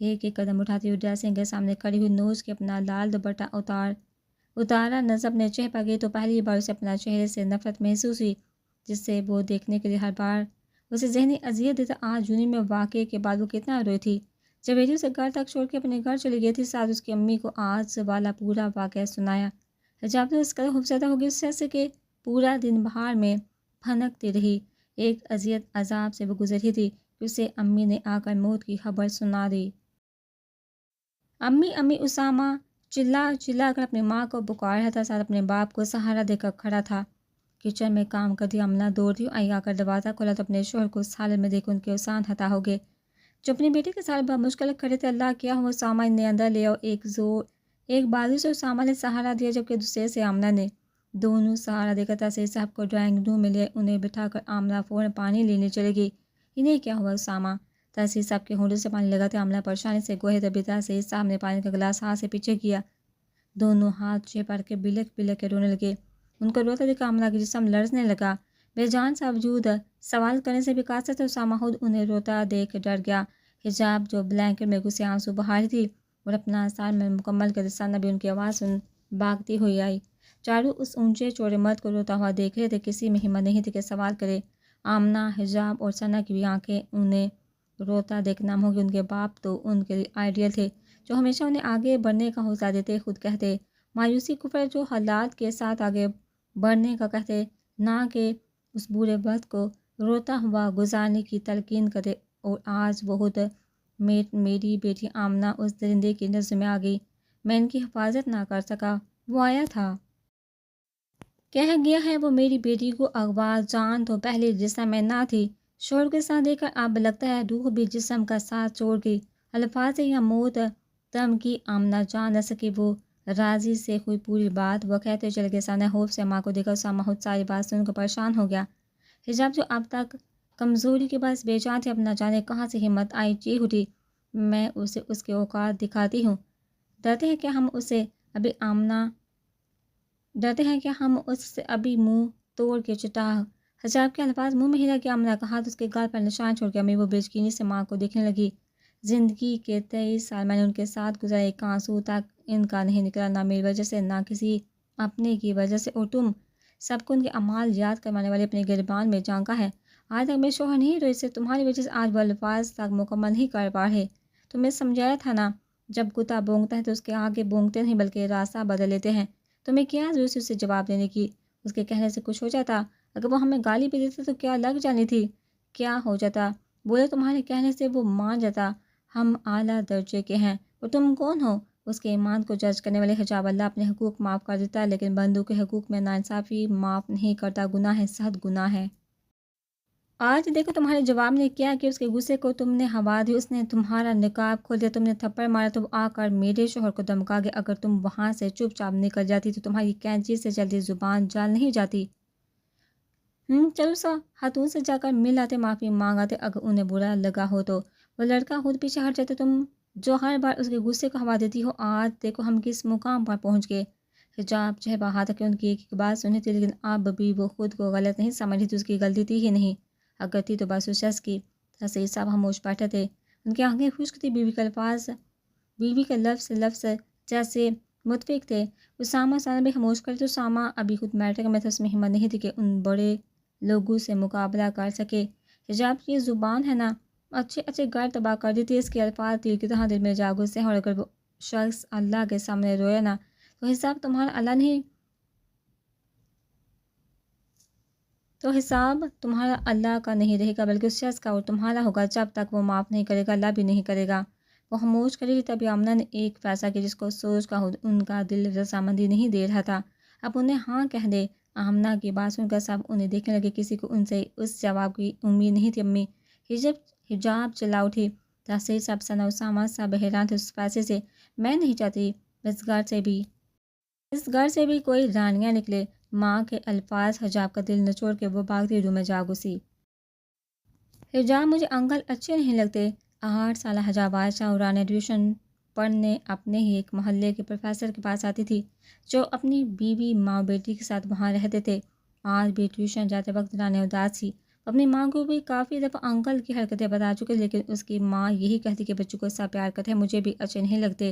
ایک ایک قدم اٹھاتی ہوئی ڈریسنگ کے سامنے کھڑی ہوئی، نوچ کے اپنا لال دوپٹہ اتارا نظر اپنے چہرے پر گئی تو پہلی بار اسے اپنا چہرے سے نفرت محسوس ہوئی، جس سے وہ دیکھنے کے لیے ہر بار اسے ذہنی اذیت دیتا آج جونی میں واقعے کے بعد وہ کتنا روئی تھی جب ریڈیو سے گھر تک چھوڑ کے اپنے گھر چلی گئی تھی۔ ساتھ اس کی امی کو آج والا پورا واقعہ سنایا۔ حجاب تو اس قدر خوفزدہ ہو گئی اس سے کہ پورا دن باہر میں پھنکتی رہی۔ ایک اذیت عذاب سے وہ گزری تھی کہ اسے امی نے آ کر موت کی خبر سنا دی۔ امی امی اسامہ چلا چلا کر اپنی ماں کو پکار رہا تھا، ساتھ اپنے باپ کو سہارا دے کر کھڑا تھا۔ کچن میں کام کرتی عملہ دوڑتی آئی، آ کر دروازہ کھولا تو اپنے شوہر کو اس حالت میں دیکھ ان کے اوسان ہتا ہو گئے جو اپنی بیٹی کے ساتھ بہت مشکل کھڑے تھے۔ اللہ کیا ہوا اسامہ نے اندر لے آؤ، ایک بازو سے اسامہ نے سہارا دیا جبکہ دوسرے سے آمنہ نے۔ دونوں سہارا دے کر تاثیر صاحب کو ڈرائنگ روم میں لے انہیں بٹھا کر آمنہ فوراً پانی لینے چلے گئی۔ انہیں کیا ہوا اسامہ؟ تاثیر صاحب کے ہونٹوں سے پانی لگاتے عملہ پریشانی سے گوہے تبھی تاثیر صاحب نے پانی کا گلاس ہاتھ سے پیچھے کیا۔ دونوں ہاتھ چپڑ کے بلک بلک کے رونے لگے۔ ان کو روتا دیکھا عملہ کے جسم لرزنے لگا۔ بے جان سے باوجود سوال کرنے سے بھی قاصر تھا۔ اسامہ خود انہیں روتا دیکھ ڈر گیا۔ حجاب جو بلینکٹ میں گھسے آنسو بہا رہی تھی اور اپنا اسائنمنٹ مکمل کرتے ثنا بھی ان کی آواز سن بھاگتی ہوئی آئی۔ چاروں اس اونچے چوڑے مرد کو روتا ہوا دیکھ رہے تھے، کسی میں ہمت نہیں تھی کہ سوال کرے۔ آمنہ، حجاب اور ثنا کی بھی آنکھیں انہیں روتا دیکھ نم ہو گئی۔ ان کے باپ تو ان کے آئیڈیل تھے جو ہمیشہ انہیں آگے بڑھنے کا حوصلہ دیتے، خود کہتے مایوسی کفر جو حالات کے ساتھ آگے بڑھنے کا کہتے، نہ کہ اس برے وقت کو روتا ہوا گزارنے کی تلقین کرتے۔ اور آج بہت میری بیٹی آمنہ اس درندے کی نظر میں آ گئی، میں ان کی حفاظت نہ کر سکا، وہ آیا تھا، کہہ گیا ہے وہ میری بیٹی کو اغوا، جان تو پہلے جسم میں نہ تھی۔ شوہر کے ساتھ دیکھ کر اب لگتا ہے روح بھی جسم کا ساتھ چھوڑ گئی۔ الفاظ یا موت تم کی آمنہ جان نہ سکی، وہ راضی سے ہوئی پوری بات وہ کہتے چلے گئے۔ ثنا خوف سے ماں کو دیکھا، اسامہ خود ساری بات سن کر پریشان ہو گیا۔ حجاب جو اب تک کمزوری کے باعث بے جان تھی، اب نہ جانے کہاں سے ہمت آئی چیخ اٹھی، میں اسے اس کے اوقات دکھاتی ہوں۔ ڈرتے ہیں کہ ہم اس سے ابھی منہ توڑ کے چٹا۔ حجاب کے الفاظ منہ میں ہی رہ گیا۔ آمنہ کا ہاتھ اس کے گال پر نشان چھوڑ کے امی وہ بے یقینی سے ماں کو دیکھنے لگی۔ زندگی کے 23 سال میں نے ان کے ساتھ گزارے، ایک آنسو تک ان کا نہیں نکلا، نہ میری وجہ سے نہ کسی اپنے کی وجہ سے، اور تم سب کو ان کے اعمال یاد کروانے والی اپنے گریبان میں جانکا ہے۔ آج تک میرے شوہر نہیں روئے، صرف تمہاری وجہ سے آج وہ الفاظ تک مکمل نہیں کر پا رہے۔ تمہیں سمجھایا تھا نا، جب کتا بونگتا ہے تو اس کے آگے بونگتے نہیں بلکہ راستہ بدل لیتے ہیں۔ تمہیں کیا ضرورت تھی اسے جواب دینے کی؟ اس کے کہنے سے کچھ ہو جاتا؟ اگر وہ ہمیں گالی بھی دیتا تو کیا لگ جانی تھی؟ کیا ہو جاتا؟ بولے تمہارے کہنے سے وہ مان جاتا، ہم اعلیٰ درجے کے ہیں اور تم کون ہو؟ اس کے ایمان کو جج کرنے والے۔ حجاب اللہ اپنے حقوق معاف کر دیتا ہے لیکن بندوں کے حقوق میں ناانصافی معاف نہیں کرتا، گناہ ہے، سخت گناہ ہے۔ آج دیکھو تمہارے جواب نے کیا کہ اس کے غصے کو تم نے ہوا دی، اس نے تمہارا نقاب کھول دیا، تم نے تھپڑ مارا تو وہ آ کر میرے شوہر کو دھمکا گیا۔ اگر تم وہاں سے چپ چاپ نکل جاتی تو تمہاری کینچی سے جلدی زبان جال نہیں جاتی۔ چلو سا ہاتھوں سے جا کر مل آتے، معافی مانگ آتے، اگر انہیں برا لگا ہو تو۔ وہ لڑکا خود پیچھے ہٹ جاتا، تم جو ہر بار اس کے غصے کو ہوا دیتی ہو، آج دیکھو ہم کس مقام پر پہنچ گئے۔ حجاب چہ بہا تھا کہ ان کی ایک بات سنی تھی لیکن اب بھی وہ خود کو غلط نہیں سمجھ رہی تھی، اس کی غلطی تھی ہی نہیں، اگر تھی تو بس اس شخص کی۔ تاثیر صاحب خاموش بیٹھے تھے، ان کی آنکھیں خشک تھی، بیوی کے لفظ جیسے متفق تھے۔ اسامہ ثنا بھی خاموش کر، تو اسامہ ابھی خود میٹرک میں تھا، اس میں ہمت نہیں تھی کہ ان بڑے لوگوں سے مقابلہ کر سکے۔ حجاب کی زبان ہے نا، اچھے گھر تباہ کر دیتی ہے، اس کے الفاظ تیر کی طرح دل میں جا گھسے ہیں، اور اگر وہ شخص اللہ کے سامنے رویا نا تو حساب تمہارا اللہ کا نہیں رہے گا بلکہ اس شخص کا اور تمہارا ہوگا۔ جب تک وہ معاف نہیں کرے گا اللہ بھی نہیں کرے گا۔ وہ خاموش کر رہی، تبھی آمنہ نے ایک فیصلہ کیا جس کو سوچ کا ان کا دل رضامندی نہیں دے رہا تھا۔ اب انہیں ہاں کہہ دے۔ آمنہ کی بات سن کر سب انہیں دیکھنے لگے، کسی کو ان سے اس جواب کی امید نہیں تھی۔ امی حجاب چلا اٹھی، تاثیر صاحب، ثنا، اسامہ سب حیران تھے اس فیصلے سے۔ میں نہیں چاہتی اس گھر سے بھی کوئی رانیاں نکلے۔ ماں کے الفاظ حجاب کا دل نچوڑ کے وہ بھاگتی روم میں جا گھسی۔ حجاب، مجھے انکل اچھے نہیں لگتے۔ 8 سالہ حجاب عائشہ اور رانیہ ٹیوشن پڑھنے اپنے ہی ایک محلے کے پروفیسر کے پاس آتی تھی جو اپنی بیوی، ماں اور بیٹی کے ساتھ وہاں رہتے تھے۔ آج بھی ٹیوشن جاتے وقت رانیہ اداس تھی، اپنی ماں کو بھی کافی دفعہ انکل کی حرکتیں بتا چکی لیکن اس کی ماں یہی کہتی کہ بچوں کو سب پیار کرتے ہیں، مجھے بھی اچھے نہیں لگتے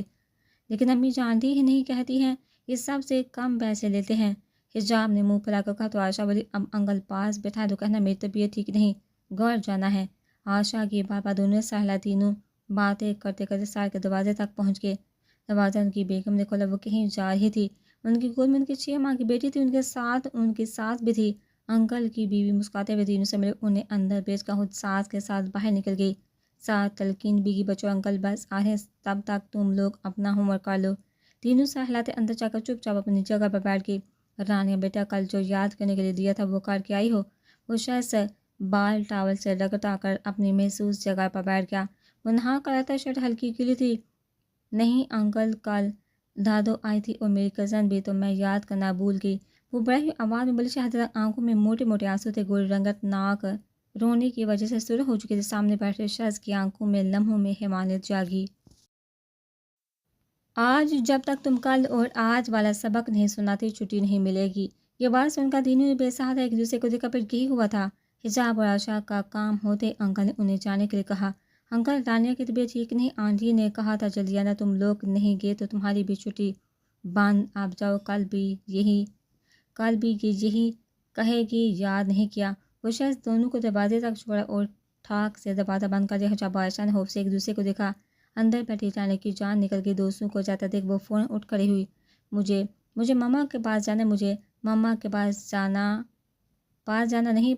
لیکن امی جانتی ہی نہیں، کہتی ہیں یہ سب سے کم پیسے لیتے ہیں۔ حجاب نے منہ پھیلا کر کہا تو عائشہ بولی، اب انکل پاس بیٹھا تو کہنا میری طبیعت ٹھیک نہیں، گھر جانا ہے۔ آشا کی پاپا دونوں سہلا تینوں باتیں کرتے کرتے سار کے دروازے تک پہنچ گئے۔ دروازہ ان کی بیگم نے کھولا، وہ کہیں جا رہی تھی۔ ان کی گود میں ان کی 6 ماہ کی بیٹی تھی، ان کے ساتھ ان کی ساس بھی تھی۔ انکل کی بیوی مسکراتے ہوئے تینوں سے ملے، انہیں اندر بھیج کر خود ساس کے ساتھ باہر نکل گئی۔ ساتھ تلقین بیگی، بچوں انکل بس آ رہے ہیں، تب تک تم لوگ اپنا ہوم ورک کر لو۔ تینوں سہلاتے اندر جا کر چپ چاپ اپنی جگہ پر بیٹھ گئی۔ رانیہ بیٹا، کل جو یاد کرنے کے لیے دیا تھا وہ کر کے آئی ہو؟ وہ شخص بال ٹاول سے رگڑا کر اپنی محسوس جگہ پر بیٹھ گیا۔ وہ نہا کر آتا، شرٹ ہلکی گیلی تھی۔ نہیں انکل، کل دادو آئی تھی اور میری کزن بھی، تو میں یاد کرنا بھول گئی۔ وہ بڑی ہوئی آواز میں بولی۔ شہزادہ آنکھوں میں موٹے موٹے آنسو تھے، گول رنگت ناک رونے کی وجہ سے سرخ ہو چکی تھی۔ سامنے بیٹھے شخص کی آنکھوں میں لمحوں میں حیوانیت جاگی۔ آج جب تک تم کل اور آج والا سبق نہیں سناتی چھٹی نہیں ملے گی۔ یہ بات سن کر تینوں بے سہارا ایک دوسرے کو دیکھا، پھر یہی ہوا تھا۔ حجاب اور آشا کا کام ہوتے انکل نے انہیں جانے کے لیے کہا۔ انکل، رانیہ کی طبیعت ٹھیک نہیں، آنٹی نے کہا تھا جلدی آنا، تم لوگ نہیں گئے تو تمہاری بھی چھٹی بند۔ آپ جاؤ، کل بھی یہ یہی کہے گی، یاد نہیں کیا؟ وہ شخص دونوں کو دروازے تک چھوڑا اور ٹھاک سے دروازہ بند کر دیا۔ حجاب اور عائشہ نے خوف سے ایک دوسرے کو دیکھا۔ اندر بیٹھی رانیہ کی جان نکل گئی۔ دوستوں کو جاتا دیکھ وہ فوراً اٹھ کھڑی ہوئی۔ مجھے ماما کے پاس جانا، مجھے ماما کے پاس جانا، نہیں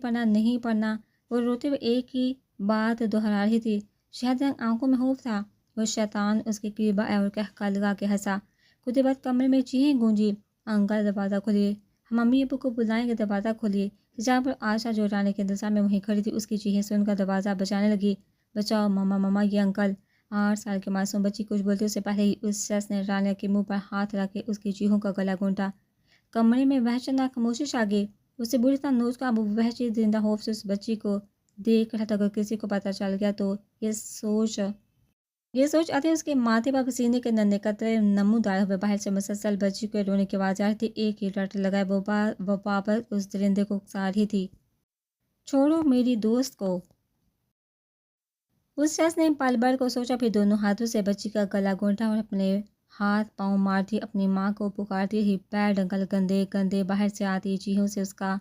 پڑھنا۔ وہ روتے ہوئے ایک ہی بات دہرا رہی تھی۔ شہد رنگ آنکھوں میں خوف تھا۔ وہ شیطان اس کے قریب آیا اور کہہ لگا کے ہنسا۔ کچھ دیر بعد کمرے میں چیخیں گونجی۔ انکل، دروازہ کھولیے، ہم امی ابو کو بلائیں گے، دروازہ کھولیے۔ حجاب اور آشا جو رانیہ کے انتظار میں وہیں کھڑی تھی، اس کی چیخیں سن کر دروازہ بجانے لگی۔ بچاؤ، ماما، یہ انکل۔ 8 سال کی معصوم بچی کچھ بولتے اس سے پہلے ہی اس شخص نے رانیہ کے منہ پر ہاتھ رکھ کے اس کی چیخوں کا گلا گھونٹا۔ کمرے میں وحشتناک خاموشی چھا گئی۔ اسے بری طرح نوچ کر اب وہ وحشی زندہ خوف سے اس بچی کو دیکھ رہا تھا۔ اگر کسی کو پتہ چل گیا تو یہ سوچ آتے اس کے ماتھے پر پسینے کے ننھے قطرے نمودار ہوئے۔ باہر سے مسلسل بچی کے رونے کی آواز آ رہی تھی۔ ایک ہی رٹ لگائے وہ واپس اس درندے کو اکسا رہی تھی۔ چھوڑو میری دوست کو۔ اس شخص نے پل بھر کو سوچا، پھر دونوں ہاتھوں سے بچی کا گلا گھونٹا اور اپنے ہاتھ پاؤں مارتی اپنی ماں کو پکارتی رہی۔ بیڈ انکل، گندے۔ باہر سے آتی چیخوں سے اس کا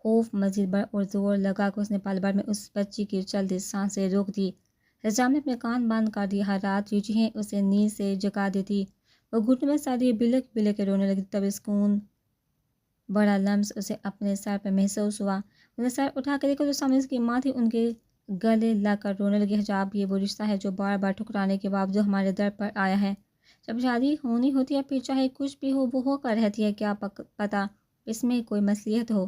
خوف مزید بڑھ اور زور لگا کر اس نے پل بھر میں اس بچی کی چلتی سانسیں روک دی۔ حجاب نے اپنے کان بند کر دیے۔ ہر رات یہ چیخیں اسے نیند سے جگا دیتی۔ وہ گھٹنوں میں سر لیے بلک بلک کے رونے لگی۔ تب سکون بڑا لمس اسے اپنے سر پہ محسوس ہوا۔ انہیں سر اٹھا کے دیکھا تو سامنے اس کی ماں تھی، ان کے گلے لگ کر رونے لگی۔ حجاب، یہ وہ رشتہ ہے جو بار بار ٹھکرانے کے باوجود ہمارے در پر آیا ہے۔ جب شادی ہونی ہوتی ہے، پھر چاہے کچھ بھی ہو وہ ہو کر رہتی ہے، کیا پتہ اس میں کوئی مصلحت ہو۔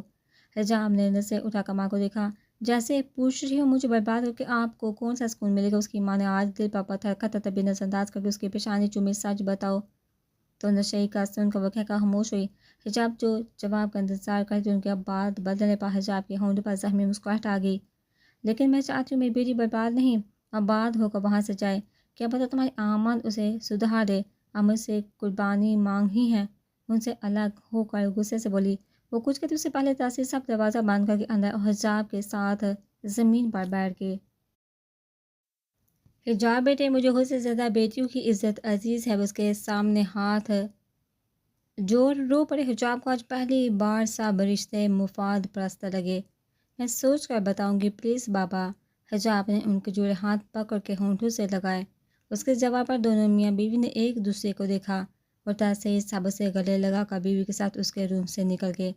حجاب نے نظریں اٹھا کر ماں کو دیکھا، جیسے پوچھ رہی ہو مجھے برباد ہو کے آپ کو کون سا سکون ملے گا۔ اس کی ماں نے آج دل پر پتھر رکھا تھا، تبھی نظر انداز کر کے اس کی پیشانی چومی۔ سچ بتاؤ تو نشئی کا سن کر وہ کہہ کر خاموش ہوئی۔ حجاب جو جواب کا انتظار کرتی ان کے بات بدلنے پر حجاب کے ہونٹوں پر زخمی مسکراہٹ آ گئی۔ لیکن میں چاہتی ہوں میری بیٹی برباد نہیں، آباد ہو کر وہاں سے جائے۔ کیا پتہ تمہاری آمد اسے سدھار دے۔ اب مجھ سے قربانی مانگ ہی ہے۔ ان سے الگ ہو کر غصے سے بولی۔ وہ کچھ کہتے اس سے پہلے تاثیر سب دروازہ بند کر کے اندر اور حجاب کے ساتھ زمین پر بیٹھ گئے۔ حجاب بیٹے، مجھے خود سے زیادہ بیٹیوں کی عزت عزیز ہے۔ وہ اس کے سامنے ہاتھ جوڑ رو پڑے۔ حجاب کو آج پہلی بار سب رشتے مفاد پرست لگے۔ میں سوچ کر بتاؤں گی پلیز بابا۔ حجاب نے ان کے جوڑے ہاتھ پکڑ کے ہونٹوں سے لگائے۔ اس کے جواب پر دونوں میاں بیوی نے ایک دوسرے کو دیکھا اور تحسین سب سے گلے لگا کر بیوی کے ساتھ اس کے روم سے نکل گئے۔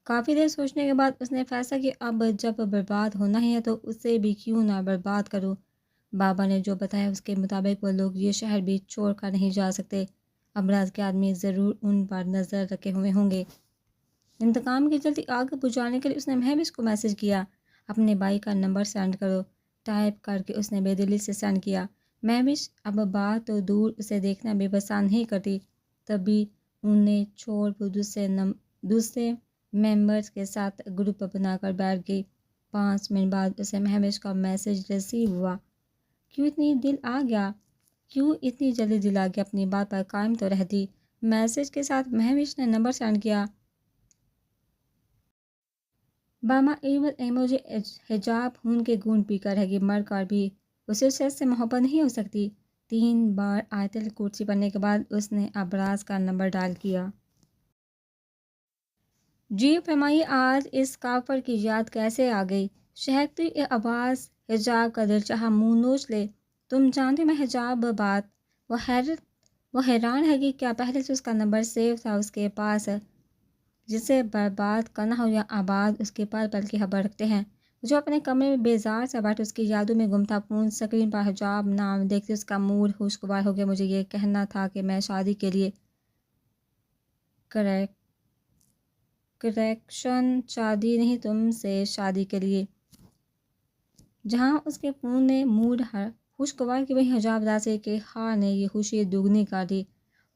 کافی دیر سوچنے کے بعد اس نے فیصلہ کیا اب جب برباد ہونا ہی ہے تو اسے بھی کیوں نہ برباد کرو۔ بابا نے جو بتایا اس کے مطابق وہ لوگ یہ شہر بھی چھوڑ کر نہیں جا سکتے۔ امراض کے آدمی ضرور ان پر نظر رکھے ہوئے ہوں گے۔ انتقام کی جلدی آگ بجھانے کے لیے اس نے مہوش کو میسج کیا، اپنے بھائی کا نمبر سینڈ کرو۔ ٹائپ کر کے اس نے بے دلی سے سینڈ کیا۔ مہوش اب بات تو دور اسے دیکھنا بھی پسند نہیں کرتی، تبھی انہیں چھوڑ وہ دوسرے ممبرز کے ساتھ گروپ بنا کر بیٹھ گئی۔ 5 منٹ بعد اسے مہوش کا میسج ریسیو ہوا۔ کیوں اتنی جلدی دل آ گیا، اپنی بات پر قائم تو رہتی۔ میسج کے ساتھ مہوش نے نمبر سینڈ کیا۔ باما ایول ایموجی۔ حجاب خون کے گھونٹ پی کر رہ گئی، مر کر بھی اسے اس شخص سے محبت نہیں ہو سکتی۔ 3 بار آیت الکرسی پڑھنے کے بعد اس نے ابراز کا نمبر ڈائل کیا۔ جی فرمائیے، آج اس کافر کی یاد کیسے آ گئی؟ شہرتی یہ آواز حجاب کا دل چاہا منہ نوچ لے۔ تم جانتے میں حجاب بات، وہ حیران ہے کہ کیا پہلے سے اس کا نمبر سیو تھا اس کے پاس، جسے برباد کرنا ہو یا آباد اس کے پل پل کی خبر رکھتے ہیں۔ جو اپنے کمرے میں بیزار سے بیٹھ اس کی یادوں میں گم تھا، فون اسکرین پر حجاب نام دیکھتے اس کا موڈ خوشگوار ہو گیا۔ مجھے یہ کہنا تھا کہ میں شادی کے لیے کریکشن شادی نہیں، تم سے شادی کے لیے۔ جہاں اس کے فون نے موڈ خوشگوار کی، وہیں حجاب راسے کے خار نے یہ خوشی دگنی کر دی۔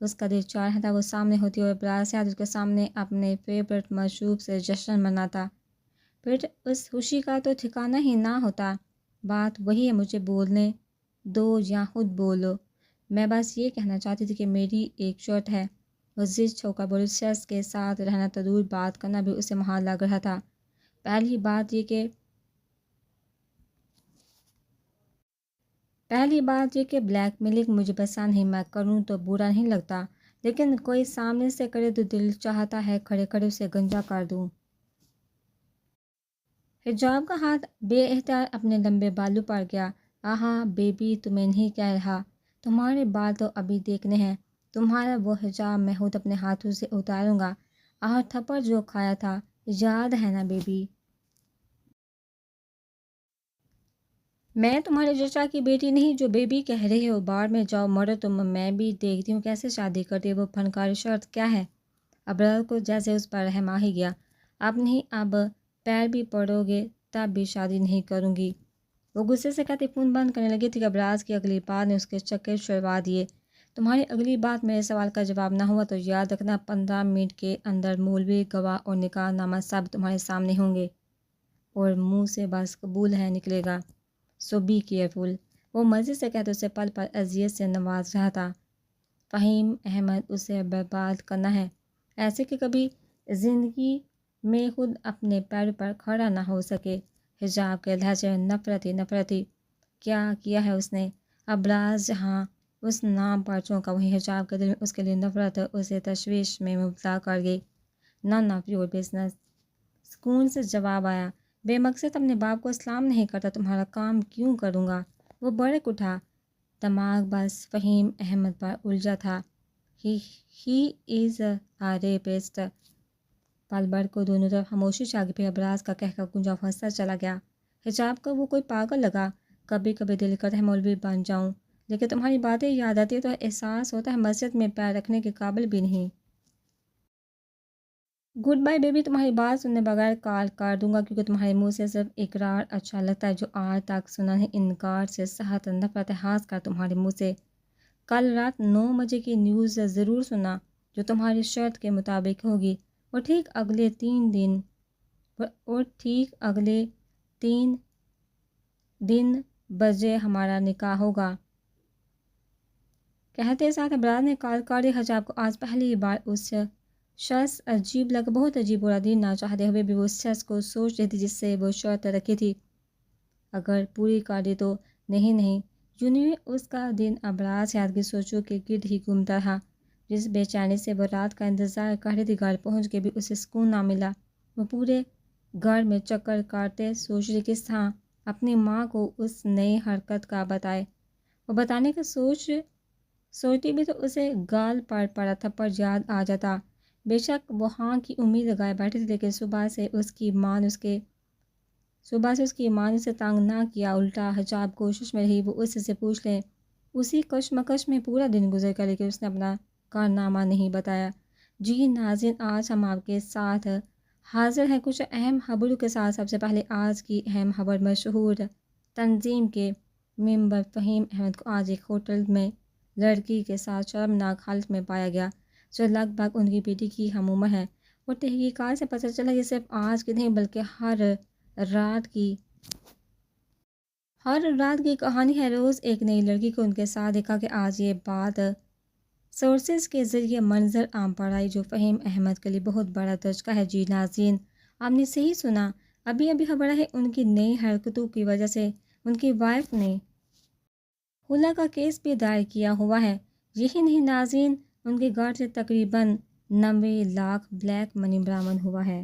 اس کا دل چاہتا تھا وہ سامنے ہوتی اور براسیات اس کے سامنے اپنے فیورٹ مشروب سے جشن مناتا، پھر اس خوشی کا تو ٹھکانہ ہی نہ ہوتا۔ بات وہی ہے، مجھے بولنے دو یا خود بولو۔ میں بس یہ کہنا چاہتی تھی کہ میری ایک شرط ہے۔ وہ ضد ہو کر بولی، شخص کے ساتھ رہنا تو دور، بات کرنا بھی اسے محال لگ رہا تھا۔ پہلی بات یہ کہ بلیک میلنگ مجھے پسند نہیں، میں کروں تو برا نہیں لگتا، لیکن کوئی سامنے سے کرے تو دل چاہتا ہے کھڑے کھڑے اسے گنجا کر دوں۔ حجاب کا ہاتھ بے اختیار اپنے لمبے بالوں پر گیا۔ آہا بیبی، تمہیں نہیں کہہ رہا، تمہارے بال تو ابھی دیکھنے ہیں۔ تمہارا وہ حجاب میں خود اپنے ہاتھوں سے اتاروں گا۔ آہ تھپڑ جو کھایا تھا، یاد ہے نا بیبی؟ میں تمہارے چچا کی بیٹی نہیں جو بیبی کہہ رہے ہو، بار میں جاؤ مرو تم، میں بھی دیکھتی ہوں کیسے شادی کرتی ہے وہ فنکار۔ شرط کیا ہے؟ ابرار کو جیسے اس پر رحم آ ہی گیا۔ اب نہیں، اب پیر بھی پڑو گے تب بھی شادی نہیں کروں گی۔ وہ غصے سے کہتی فون بند کرنے لگی تھی کہ ابراز کی اگلی بات نے اس کے چکر چھڑوا دیے۔ تمہاری اگلی بات میرے سوال کا جواب نہ ہوا تو یاد رکھنا 15 منٹ کے اندر مولوی، گواہ اور نکاح نامہ سب تمہارے سامنے ہوں گے، اور منہ سے بس قبول ہے نکلے گا۔ سو بی کیئرفل۔ وہ مزید سے کہتے اسے پل پل اذیت سے نواز رہا تھا۔ فہیم احمد اسے برباد کرنا ہے، ایسے کہ کبھی زندگی میں خود اپنے پیر پر کھڑا نہ ہو سکے۔ حجاب کے لہجے میں نفرت تھی۔ کیا کیا ہے اس نے؟ ابراز جہاں اس نام پر چونکا، وہیں حجاب کے دل میں اس کے لیے نفرت اسے تشویش میں مبتلا کر گئی۔ نن آف یور بزنس، سکون سے جواب آیا۔ بے مقصد اپنے باپ کو سلام نہیں کرتا، تمہارا کام کیوں کروں گا؟ وہ بڑک اٹھا، دماغ بس فہیم احمد پر الجھا تھا۔ ہی از اے ریپسٹ۔ پل بھر کو دونوں طرف خاموشی چھا گئی، پھر ابراز کا کہہ گونجا پھنستا چلا گیا۔ حجاب کو وہ کوئی پاگل لگا۔ کبھی کبھی دل کرتا ہے مولوی بن جاؤں، لیکن تمہاری باتیں یاد آتی ہے تو احساس ہوتا ہے مسجد میں پیر رکھنے کے قابل بھی نہیں۔ گڈ بائی بیبی، تمہاری بات سننے بغیر کال کر دوں گا، کیونکہ تمہارے منہ سے صرف اقرار اچھا لگتا ہے، جو آج تک سنا نہیں۔ انکار سے سخت نفرت ہے خاص کر تمہارے منہ سے۔ کل رات 9 بجے کی نیوز ضرور سنا، جو تمہاری شرط کے مطابق ہوگی، اور ٹھیک اگلے 3 دن بجے ہمارا نکاح ہوگا۔ کہتے ساتھ ابراز نے کال کر دی۔ حجاب کو آج پہلی بار اس شخص عجیب لگا، بہت عجیب، برا دن نہ چاہتے ہوئے بھی وہ اس شخص کو سوچ رہی تھی جس سے وہ شرط رکھی تھی۔ اگر پوری کر دی تو نہیں یوں نہیں۔ اس کا دن ابراز یاد کی سوچوں کے گرد ہی گھومتا رہا، جس بے چینی سے وہ رات کا انتظار کر رہی تھی۔ گھر پہنچ کے بھی اسے سکون نہ ملا۔ وہ پورے گھر میں چکر کاٹتے سوچ رہی کس طرح اپنی ماں کو اس نئی حرکت کا بتائے۔ وہ بتانے کا سوچتی بھی تو اسے گال پر پڑا تھپڑ یاد آ جاتا۔ بے شک وہ ہاں کی امید لگائے بیٹھی تھی، لیکن صبح سے اس کی ماں نے اسے تنگ نہ کیا، الٹا حجاب کوشش میں رہی وہ اس سے پوچھ لے۔ اسی کشمکش میں پورا دن گزر گیا، لیکن اس نے اپنا کارنامہ نہیں بتایا۔ جی ناظرین، آج ہم آپ کے ساتھ حاضر ہیں کچھ اہم خبروں کے ساتھ۔ سب سے پہلے آج کی اہم خبر، مشہور تنظیم کے ممبر فہیم احمد کو آج ایک ہوٹل میں لڑکی کے ساتھ شرمناک حالت میں پایا گیا، جو لگ بھگ ان کی بیٹی کی ہم عمر ہے۔ اور تحقیقات سے پتہ چلا یہ صرف آج کی نہیں بلکہ ہر رات کی کہانی ہے۔ روز ایک نئی لڑکی کو ان کے ساتھ دیکھا کہ آج یہ بات سورسز کے ذریعے منظر عام پر آئی، جو فہیم احمد کے لیے بہت بڑا دھچکا ہے۔ جی ناظرین، آپ نے صحیح سنا، ابھی خبر ہے ان کی نئی حرکتوں کی وجہ سے ان کی وائف نے خلا کا کیس بھی دائر کیا ہوا ہے۔ یہی نہیں ناظرین، ان کے گھر سے تقریباً 90 لاکھ بلیک منی برآمد ہوا ہے۔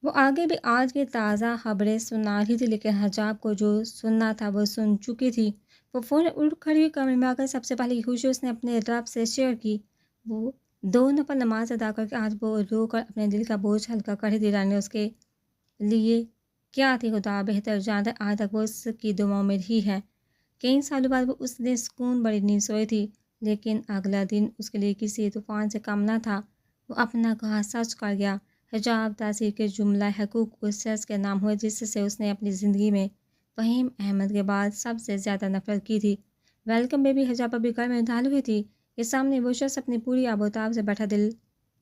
وہ آگے بھی آج کی تازہ خبریں سنا رہی تھی، لیکن حجاب کو جو سننا تھا وہ سن چکی تھی۔ وہ فوراً اٹھ کھڑی ہوئی، کمرے میں آ کر سب سے پہلے یہ خوشی اس نے اپنے رب سے شیئر کی۔ وہ 2 نفل نماز ادا کر کے آج وہ رو کر اپنے دل کا بوجھ ہلکا کر دی۔ اللہ نے اس کے لیے کیا تھی خدا بہتر جانتا ہے، آج تک وہ اس کی دعاؤں میں رہی ہے۔ کئی سالوں بعد وہ اس دن سکون بڑی نیند سوئی تھی، لیکن اگلا دن اس کے لیے کسی طوفان سے کم نہ تھا۔ وہ اپنا کہا سچ کر گیا۔ حجاب تاثیر کے جملہ حقوق اس شخص کے نام ہوئے جس سے اس نے اپنی زندگی میں فہیم احمد کے بعد سب سے زیادہ نفرت کی تھی۔ ویلکم بیبی حجاب ابھی گھر میں ڈال ہوئی تھی کہ سامنے وہ شخص اپنی پوری آب و تاب سے بیٹھا،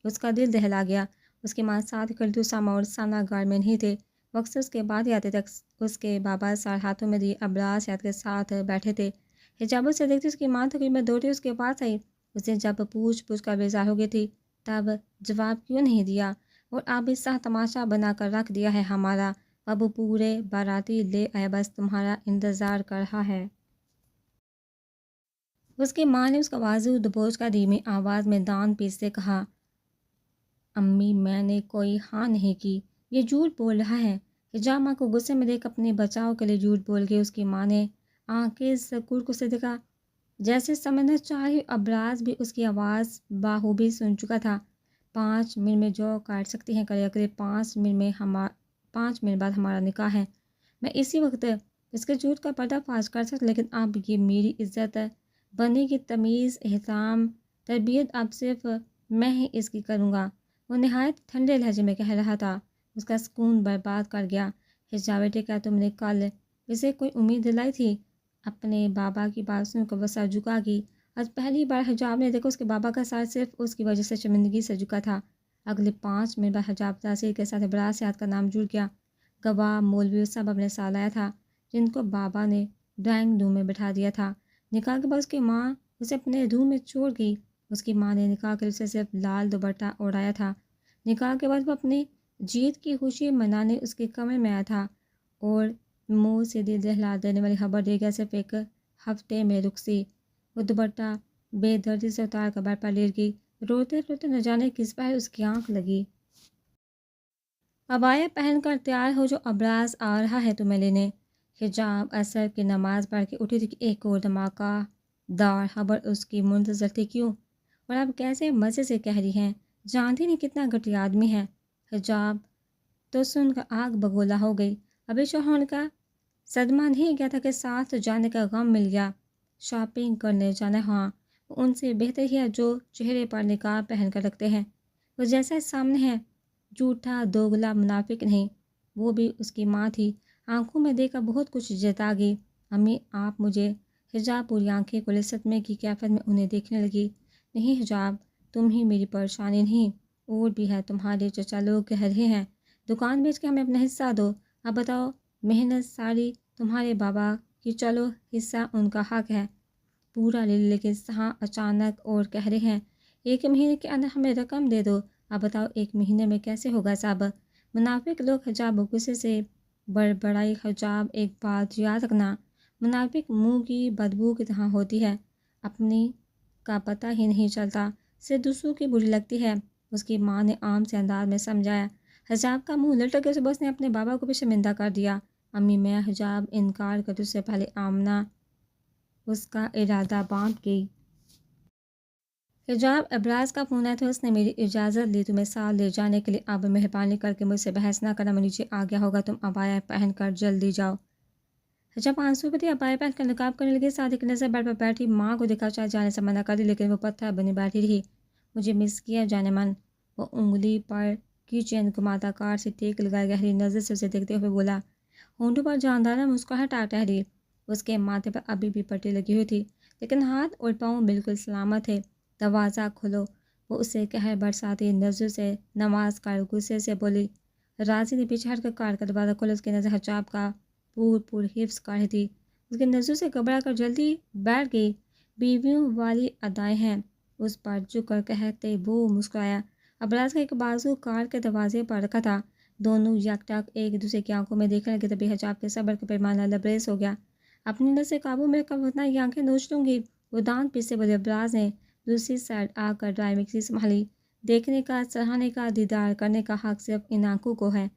اس کا دل دہلا گیا۔ اس کی ماں ساتھ کھڑی تھی، اسامہ اور ثنا گھر میں نہیں تھے، وہ اکثر اس کے بعد ہی آتے تک۔ اس کے بابا سار ہاتھوں میں دیے ابراز یاد کے ساتھ بیٹھے تھے۔ حجاب اسے دیکھتی اس کی ماں تقریباً دوڑتی اس کے پاس آئی۔ اس نے جب پوچھ کر بیزار ہو گئی تھی تب جواب کیوں نہیں دیا؟ اور آپ اس طرح تماشا بنا کر رکھ دیا ہے، ہمارا ابو پورے باراتی لے آیا، بس تمہارا انتظار کر رہا ہے۔ اس کی ماں نے اس کا بازو دبوچ کر دھیمی آواز میں دان پیستے کہا، امی میں نے کوئی ہاں نہیں کی، یہ جھوٹ بول رہا ہے۔ حجاب ماں کو غصے میں دیکھ اپنے بچاؤ کے لیے جھوٹ بول گئی۔ اس کی ماں نے آنکھیں سکوڑ کو سے دیکھا، جیسے سمجھنا چاہی۔ ابراز بھی اس کی آواز بخوبی سن چکا تھا۔ 5 منٹ میں جو کر سکتی ہیں کرے، اگلے 5 منٹ بعد ہمارا نکاح ہے۔ میں اسی وقت اس کے جھوٹ کا پردہ فاش کر سکتا، لیکن اب یہ میری عزت بننے کی تمیز، احترام، تربیت اب صرف میں ہی اس کی کروں گا۔ وہ نہایت ٹھنڈے لہجے میں کہہ رہا تھا۔ اس کا سکون برباد کر گیا۔ حجاب بیٹے، کیا تم نے کل اسے کوئی امید دلائی تھی؟ اپنے بابا کی بات سن کر وہ سر جھکا گئی۔ آج پہلی بار حجاب نے دیکھا اس کے بابا کا سر صرف اس کی وجہ سے شرمندگی سے جھکا تھا۔ اگلے 5 منٹ بعد حجاب تاثیر کے ساتھ ابراز سیاد کا نام جڑ گیا۔ گواہ، مولوی سب اپنے ساتھ لایا تھا، جن کو بابا نے ڈرائنگ روم میں بٹھا دیا تھا۔ نکاح کے بعد اس کی ماں اسے اپنے روم میں چھوڑ گئی۔ اس کی ماں نے نکاح کے لیے اسے صرف لال دوپٹہ اوڑھایا تھا۔ نکاح کے بعد وہ اپنی جیت کی خوشی منانے اس کے کمرے میں آیا تھا اور منہ سے دل دہلا دینے والی خبر دے گیا، صرف 1 ہفتے میں رخصتی۔ وہ دوپٹہ بے دردی سے اتار کر بیڈ پر لیٹ گئی، روتے روتے نہ جانے کس پر اس کی آنکھ لگی۔ عبایا پہن کر تیار ہو، جو ابراز آ رہا ہے تمہیں لینے۔ حجاب عصر کی نماز پڑھ کے اٹھی تھی کہ ایک اور دھماکہ دار خبر اس کی منتظر تھی۔ کیوں؟ اور اب کیسے مزے سے کہہ رہی ہیں، جانتی نہیں کتنا گھٹیا آدمی ہے۔ حجاب تو سن کر آگ بگولا ہو گئی۔ ابھی شوہر ہونے کا صدمہ نہیں گیا تھا کہ ساتھ جانے کا غم مل گیا۔ شاپنگ کرنے جانا، ہاں وہ ان سے بہتر ہی ہے جو چہرے پر نقاب پہن کر رکھتے ہیں۔ وہ جیسا سامنے ہے، جھوٹا دوگلا منافق نہیں۔ وہ بھی اس کی ماں تھی، آنکھوں میں دیکھ کر بہت کچھ جتا گئی۔ امی آپ مجھے؟ حجاب پوری آنکھیں کھولے صدمے کی کیفیت میں انہیں دیکھنے لگی۔ نہیں حجاب، تم ہی میری پریشانی نہیں، اور بھی ہے۔ تمہارے چچا لوگ کہہ رہے ہیں دکان بیچ کے ہمیں اپنا حصہ دو۔ اب بتاؤ، محنت ساری تمہارے بابا کی، چلو حصہ ان کا حق ہے، پورا لے، لیکن ہاں اچانک اور کہہ رہے ہیں 1 مہینے کے اندر ہمیں رقم دے دو۔ اب بتاؤ 1 مہینے میں کیسے ہوگا صاحب؟ منافق لوگ، حجاب غصے سے بڑبڑائی۔ حجاب ایک بات یاد رکھنا، منافق منہ کی بدبو کی طرح ہوتی ہے، اپنی کا پتہ ہی نہیں چلتا، صرف دوسروں کی بری لگتی ہے۔ اس کی ماں نے عام سے انداز میں سمجھایا۔ حجاب کا منہ لٹک گیا، صبح اس نے اپنے بابا کو بھی شرمندہ کر دیا۔ امی میں حجاب انکار کرتے اس سے پہلے آمنہ اس کا ارادہ باندھ گئی۔ حجاب ابراز کا فون آیا تھا، اس نے میری اجازت لی تمہیں ساتھ لے جانے کے لیے۔ اب مہربانی کر کے مجھ سے بحث نہ کرنا، میں نیچے آ گیا ہوگا، تم عبایا پہن کر جلدی جاؤ۔ حجاب آنسو پہ تھی، عبایا پہن کر نقاب کرنے لگی۔ ساتھ ایک نظر بیڈ پر بیٹھی ماں کو دیکھا، چاہے جانے سے منع کر دی، لیکن وہ پتھر بنی بیٹھی رہی۔ مجھے مس کیا جانے من؟ وہ انگلی پر کی چین گھماتا کار سے ٹیک لگائے گہری نظر سے اسے دیکھتے ہوئے بولا۔ ہونٹوں پر جاندارہ مسکراہٹ آ ٹھہری۔ اس کے ماتھے پر ابھی بھی پٹی لگی ہوئی تھی، لیکن ہاتھ اور پاؤں بالکل سلامت تھے۔ دروازہ کھولو، وہ اسے قہر برساتی نظر سے نواز کر غصے سے بولی۔ راضی نے پیچھے ہٹ کر کار کا دروازہ کھولا۔ اس کی نظر حجاب کا پور حفظ کر رہی تھی، اس کی نظروں سے گھبرا کر جلدی بیٹھ گئی۔ بیویوں والی ادائیں ہیں، اس پر جھک کر کہتے وہ مسکرایا۔ ابراز کا ایک بازو کار کے دروازے پر رکھا تھا، دونوں یکٹاک ایک دوسرے کی آنکھوں میں دیکھنے لگے۔ تبھی حجاب کے صبر کا پیمانہ لبریز ہو گیا۔ اپنی نظر قابو میں رکھ کر ورنہ یہ آنکھیں نوچ لوں گی، وہ دانت پیستے بولے۔ ابراز نے دوسری سائڈ آ کر ڈرائیونگ سیٹ سنبھالی۔ دیکھنے کا، سراہنے کا، دیدار کرنے کا حق صرف ان آنکھوں کو ہے۔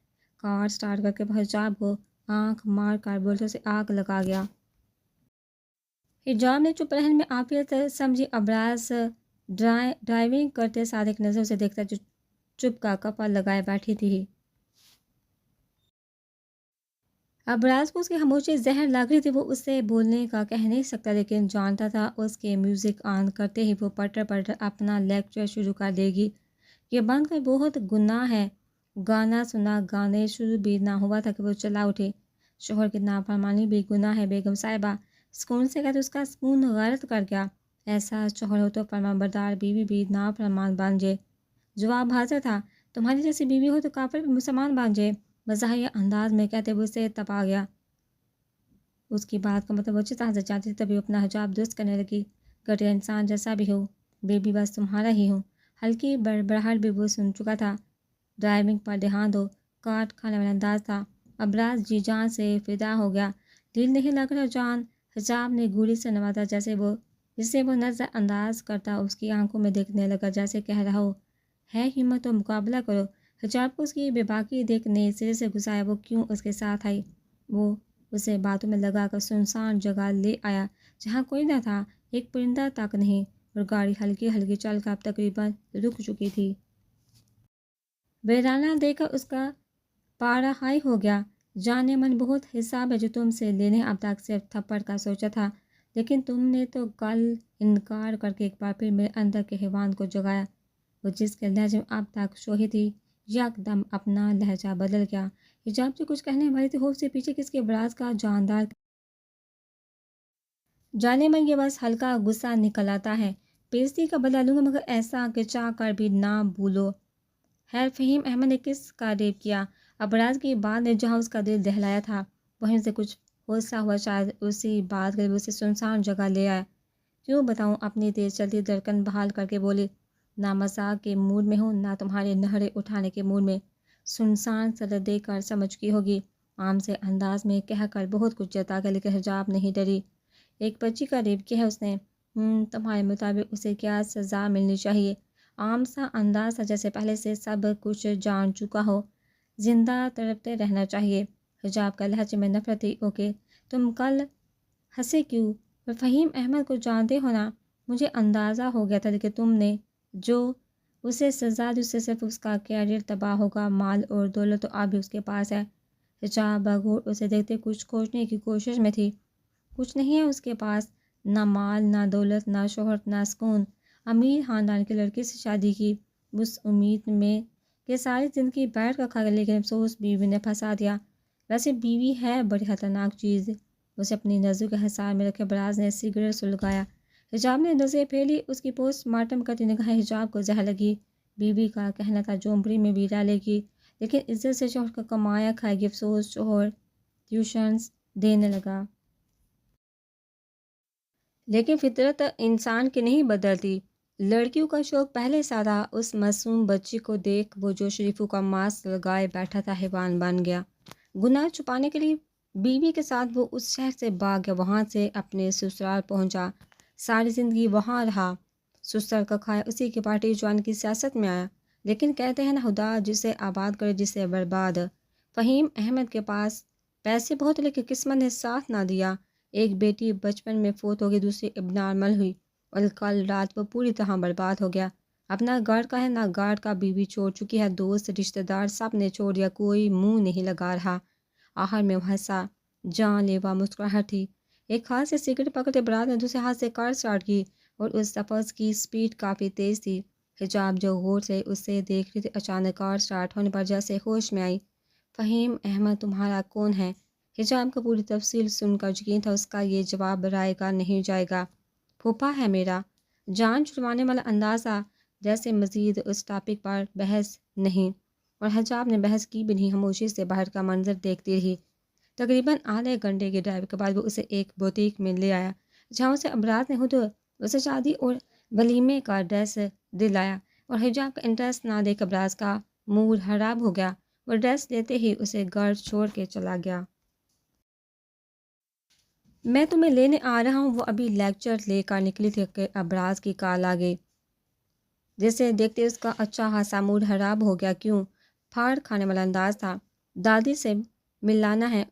کار سٹارٹ کر کے وہ حجاب کو آنکھ مار کر بولٹوں سے آگ لگا گیا۔ حجاب نے چپ رہنے میں عافیت سمجھی۔ ابراز ڈرائیونگ کرتے صادق نظر سے دیکھتا جو چپ کا کپڑا لگائے بیٹھی تھی۔ ابراز کو اس کی خاموشی زہر لگ رہی تھی۔ وہ اس سے بولنے کا کہہ نہیں سکتا لیکن جانتا تھا اس کے میوزک آن کرتے ہی وہ پٹر پٹر اپنا لیکچر شروع کر دے گی۔ یہ بند کر، بہت گناہ ہے۔ گانا سنا، گانے شروع بھی نہ ہوا تھا کہ وہ چلا اٹھے۔ شوہر کی نافرمانی بھی گناہ ہے بیگم صاحبہ، سکون سے کہتے اس کا سکون غارت کر گیا۔ ایسا شوہر ہو تو فرمان بردار بیوی بھی نافرمان بن جائے۔ جواب حاضر تھا، تمہاری جیسی بیوی ہو تو کافر بھی مسلمان بن جائے۔ مزاحیہ انداز میں کہتے وہ اسے تپا گیا۔ اس کی بات کا مطلب اچھی طرح سے جانتی تھی، تبھی اپنا حجاب درست کرنے لگی۔ گھٹیا انسان جیسا بھی ہو، بیبی بس تمہارا ہی ہو۔ ہلکی بڑبڑاہٹ بھی وہ سن چکا تھا۔ ڈرائیونگ پر دھیان دو، کاٹ کھانے والا انداز تھا۔ ابراز جی جان سے فدا ہو گیا۔ دل نہیں لگ رہا جان؟ حجاب نے گولی سے نوازا جسے وہ نظر انداز کرتا اس کی آنکھوں میں دیکھنے لگا، جیسے کہہ رہا ہو ہے ہمت تو مقابلہ کرو۔ حجاب کو اس کی بے باکی دیکھنے سرے سے گھسایا۔ وہ کیوں اس کے ساتھ آئی؟ وہ اسے باتوں میں لگا کر سنسان جگہ لے آیا جہاں کوئی نہ تھا، ایک پرندہ تک نہیں، اور گاڑی ہلکی ہلکی چل کر تقریباً رک چکی تھی۔ ویرانہ دیکھ کر اس کا پارا ہائی ہو گیا۔ جانے من بہت حساب ہے جو تم سے لینے، اب تک صرف تھپڑ کا سوچا تھا، لیکن تم نے تو کل انکار کر کے ایک بار پھر میرے اندر کے حیوان کو جگایا۔ وہ جس کے لہجے میں اب تک شوہی تھی، یک دم اپنا لہجہ بدل گیا۔ حجاب جو کچھ کہنے والی تھی، خوف سے پیچھے کس کے ابراز کا جاندار جانے من یہ بس ہلکا غصہ نکل آتا ہے۔ بےعزتی کا بدلہ لوں گا مگر ایسا کہ چاہ کر بھی نہ بھولو۔ خیر فہیم احمد نے کس کا ریپ کیا؟ ابراز کی بات نے جہاں اس کا دل دہلایا تھا وہیں سے کچھ غصہ ہوا، شاید اسی بات کے اسے سنسان جگہ لے آیا۔ کیوں بتاؤں؟ اپنی تیز چلتی دھڑکن بحال کر کے بولے، نہ مزاق کے موڈ میں ہوں نہ تمہارے نہرے اٹھانے کے موڈ میں۔ سنسان صدر دے کر سمجھ کی ہوگی، عام سے انداز میں کہہ کر بہت کچھ جتا گیا، لیکن حجاب نہیں ڈری۔ ایک بچی کا ریپ کیا ہے اس نے؟ تمہارے مطابق اسے کیا سزا ملنی چاہیے؟ عام سا انداز تھا جیسے پہلے سے سب کچھ جان چکا ہو۔ زندہ تڑپتے رہنا چاہیے۔ حجاب کا لہجے میں نفرت تھی۔ اوکے، تم کل ہنسے کیوں؟ اور فہیم احمد کو جانتے ہو نا؟ مجھے اندازہ ہو گیا تھا، لیکن تم نے جو اسے سزا دی اس سے صرف اس کا کیریئر تباہ ہوگا۔ مال اور دولت تو اب بھی اس کے پاس ہے۔ حجاب بغور اسے دیکھتے کچھ کھوجنے کی کوشش میں تھی۔ کچھ نہیں ہے اس کے پاس، نہ مال نہ دولت نہ شہرت نہ سکون۔ امیر خاندان کی لڑکی سے شادی کی اس امید میں کہ ساری زندگی بیٹھ کر کھا گیا، لیکن افسوس بیوی نے پھنسا دیا۔ ویسے بیوی ہے بڑی خطرناک چیز۔ اسے اپنی نظروں کے حصار میں رکھے ابراز نے سگریٹ سلگایا۔ حجاب نے نظریں پھیلی، اس کی پوسٹ مارٹم کرتی نگاہیں حجاب کو زہر لگی۔ بیوی کا کہنا تھا جھونپڑی میں بھی رہ لے گی لیکن عزت سے شوہر کا کمایا کھائے گی۔ افسوس شوہر ٹیوشنز دینے لگا، لیکن فطرت انسان کی نہیں بدلتی۔ لڑکیوں کا شوق پہلے سا تھا۔ اس معصوم بچی کو دیکھ وہ جو شریفوں کا ماسک لگائے بیٹھا تھا حیوان بن گیا۔ گناہ چھپانے کے لیے بیوی کے ساتھ وہ اس شہر سے بھاگ گیا، وہاں سے اپنے سسرال پہنچا، ساری زندگی وہاں رہا، سسر کا کھایا، اسی کی پارٹی جوان کی سیاست میں آیا۔ لیکن کہتے ہیں نا خدا جسے آباد کرے جسے برباد۔ فہیم احمد کے پاس پیسے بہت لیکن قسمت نے ساتھ نہ دیا۔ ایک بیٹی بچپن میں فوت ہو گئی، دوسری ابنارمل ہوئی، اور کل رات وہ پوری طرح برباد ہو گیا۔ اپنا گھر کا ہے نہ گھاٹ کا، بیوی چھوڑ چکی ہے، دوست رشتہ دار سب نے چھوڑ دیا، کوئی منہ نہیں لگا رہا۔ آخر میں وہ ہنسا، جان لیوا مسکراہٹ تھی۔ ایک ہاتھ سے سگریٹ پکڑتے ابراز نے دوسرے ہاتھ سے کار سٹارٹ کی، اور اس سفر کی سپیڈ کافی تیز تھی۔ حجاب جو غور سے اسے دیکھ رہی تھی اچانک کار سٹارٹ ہونے پر جیسے ہوش میں آئی۔ فہیم احمد تمہارا کون ہے؟ حجاب کو پوری تفصیل سن کر یقین تھا اس کا یہ جواب برائے گا نہیں جائے گا۔ پھوپھا ہے میرا۔ جان چھڑوانے والا انداز تھا جیسے مزید اس ٹاپک پر بحث نہیں، اور حجاب نے بحث کی بھی نہیں، خاموشی سے باہر کا منظر دیکھتی رہی۔ تقریباً آدھے گھنٹے کی ڈرائیو کے بعد وہ اسے ایک بوتیک میں لے آیا جہاں اسے ابراز نے خود اسے شادی اور ولیمے کا ڈریس دلایا، اور حجاب کا انٹرسٹ نہ دیکھ ابراز کا موڈ خراب ہو گیا۔ وہ ڈریس لیتے ہی اسے گھر چھوڑ کے چلا گیا۔ میں تمہیں لینے آ رہا ہوں۔ وہ ابھی لیکچر لے کر نکلی تھی کہ ابراز کی کال آ گئی، جسے دیکھتے اس کا اچھا خاصا موڈ خراب ہو گیا۔ کیوں؟ پھاڑ کھانے والا انداز تھا۔ دادی سے ملانا ہے،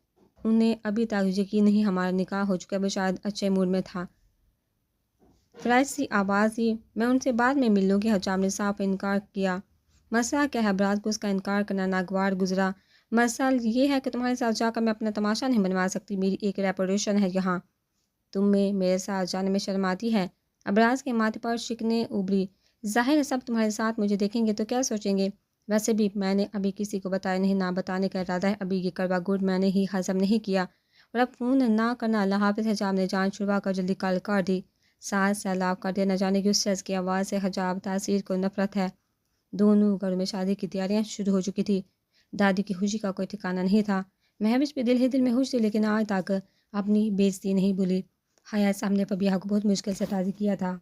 انہیں ابھی تک یقین نہیں ہمارا نکاح ہو چکا ہے۔ وہ شاید اچھے موڈ میں تھا۔ فرائض سی آواز دی، میں ان سے بعد میں مل لوں گی۔ حجاب نے صاف انکار کیا۔ مسئلہ کیا ہے؟ ابراز کو اس کا انکار کرنا ناگوار گزرا۔ مسئلہ یہ ہے کہ تمہارے ساتھ جا کر میں اپنا تماشا نہیں بنوا سکتی، میری ایک ریپوٹیشن ہے یہاں۔ تمہیں میرے ساتھ جانے میں شرم آتی ہے؟ ابراز کے ماتھے پر شکنیں ابری۔ ظاہر ہے سب تمہارے ساتھ مجھے دیکھیں گے تو کیا سوچیں گے؟ ویسے بھی میں نے ابھی کسی کو بتایا نہیں، نہ بتانے کا ارادہ ہے۔ ابھی یہ کڑوا گڑ میں نے ہی ہضم نہیں کیا۔ اور اب فون نہ کرنا۔ اللہ حافظ۔ حجاب نے جان چھڑوا کر جلدی کال کر دی۔ ساتھ سیلاب کر دیا۔ نہ جانے کی اس شخص کی آواز سے حجاب تاثیر کو نفرت ہے۔ دونوں گھروں میں شادی کی تیاریاں شروع ہو چکی تھی۔ دادی کی خوشی کا کوئی ٹھکانہ نہیں تھا۔ مہوش بھی دل ہی دل میں خوش تھی، لیکن آج تک اپنی بے عزتی نہیں بھولی۔ حیات صاحب نے فبیہہ کو بہت مشکل سے راضی کیا تھا۔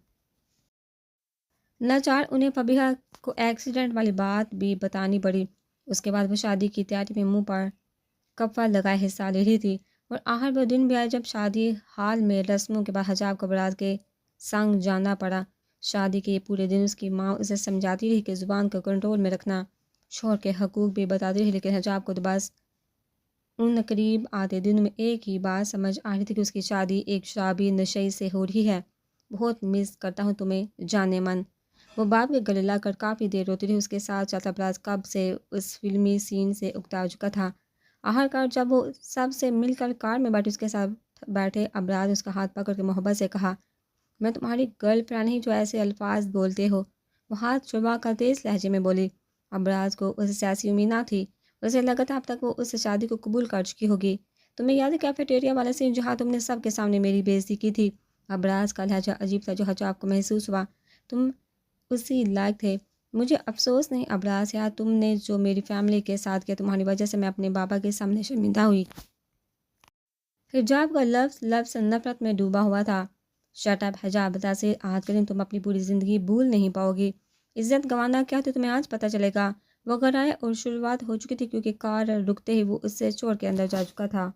لاچار انہیں فبیہہ کو ایکسیڈنٹ والی بات بھی بتانی پڑی۔ اس کے بعد وہ شادی کی تیاری میں منہ پر کفا لگائے حصہ لے رہی تھی، اور آخر وہ دن بھی آیا جب شادی حال میں رسموں کے بعد حجاب کو بارات کے سنگ جانا پڑا۔ شادی کے پورے دن اس کی ماں اسے سمجھاتی رہی کہ زبان کو کنٹرول میں رکھنا، شوہر کے حقوق بھی بتاتی رہی، لیکن حجاب کو تو بس ان قریب آتے دنوں میں ایک ہی بات سمجھ آ رہی تھی کہ اس کی شادی ایک شرابی نشئی سے ہو رہی ہے۔ بہت مس کرتا ہوں تمہیں جانے من۔ وہ باپ کے گلے لا کر کافی دیر روتی رہی۔ اس کے ساتھ چلتا ابراز کب سے اس فلمی سین سے اکتا چکا تھا۔ آخرکار جب وہ سب سے مل کر کار میں بیٹھی، اس کے ساتھ بیٹھے ابراز اس کا ہاتھ پکڑ کے محبت سے کہا، میں تمہاری گرل فرینڈ نہیں جو ایسے الفاظ بولتے ہو۔ وہ ہاتھ چھڑوا کر تیز لہجے میں بولی۔ ابراز کو اسے سیاسی امید نہ تھی، اسے لگا تھا اب تک وہ اس شادی کو قبول کر چکی ہوگی۔ تمہیں یاد ہے کیفیٹیریا والا سین جہاں تم نے سب کے سامنے میری بے عزتی کی تھی؟ ابراز کا لہجہ عجیب تھا جو حجاب کو محسوس ہوا۔ تم اسی لائق تھے۔ مجھے افسوس نہیں ابراز، یار تم نے جو میری فیملی کے ساتھ کیا، تمہاری وجہ سے میں اپنے بابا کے سامنے شرمندہ ہوئی۔ حجاب کا لفظ لفظ نفرت میں ڈوبا ہوا تھا۔ شٹ اپ حجاب، تاثیر آج کے دن تم اپنی پوری زندگی بھول نہیں پاؤ گی۔ عزت گنوانا کیا تو تمہیں آج پتہ چلے گا۔ وہ گھر آئے اور شروعات ہو چکی تھی کیونکہ کار رکتے ہی وہ اس سے چھوڑ کے اندر جا چکا تھا۔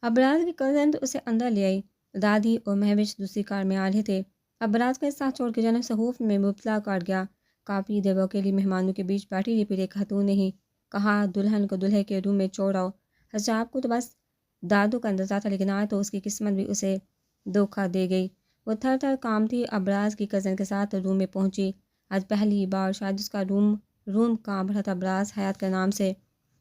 ابراز کی کزن تو اسے اندر لے آئی۔ دادی اور مہوش دوسری کار میں آ رہے تھے۔ ابراز کو اس ساتھ چھوڑ کے جنم سہوف میں مبتلا کر گیا۔ کافی دیر وہ اکیلی مہمانوں کے بیچ بیٹھی رہی، پھر ایک خاتون نے ہی کہا، دلہن کو دلہے کے روم میں چھوڑ آؤ۔ حجاب کو تو بس دادو کا اندازہ تھا، لیکن آج تو اس کی قسمت بھی اسے دھوکہ دے گئی۔ وہ تھر تھر کانپتی ابراز کی کزن کے ساتھ روم میں پہنچی۔ آج پہلی بار شاید اس کا روم کانپ رہا تھا ابراز حیات کے نام سے۔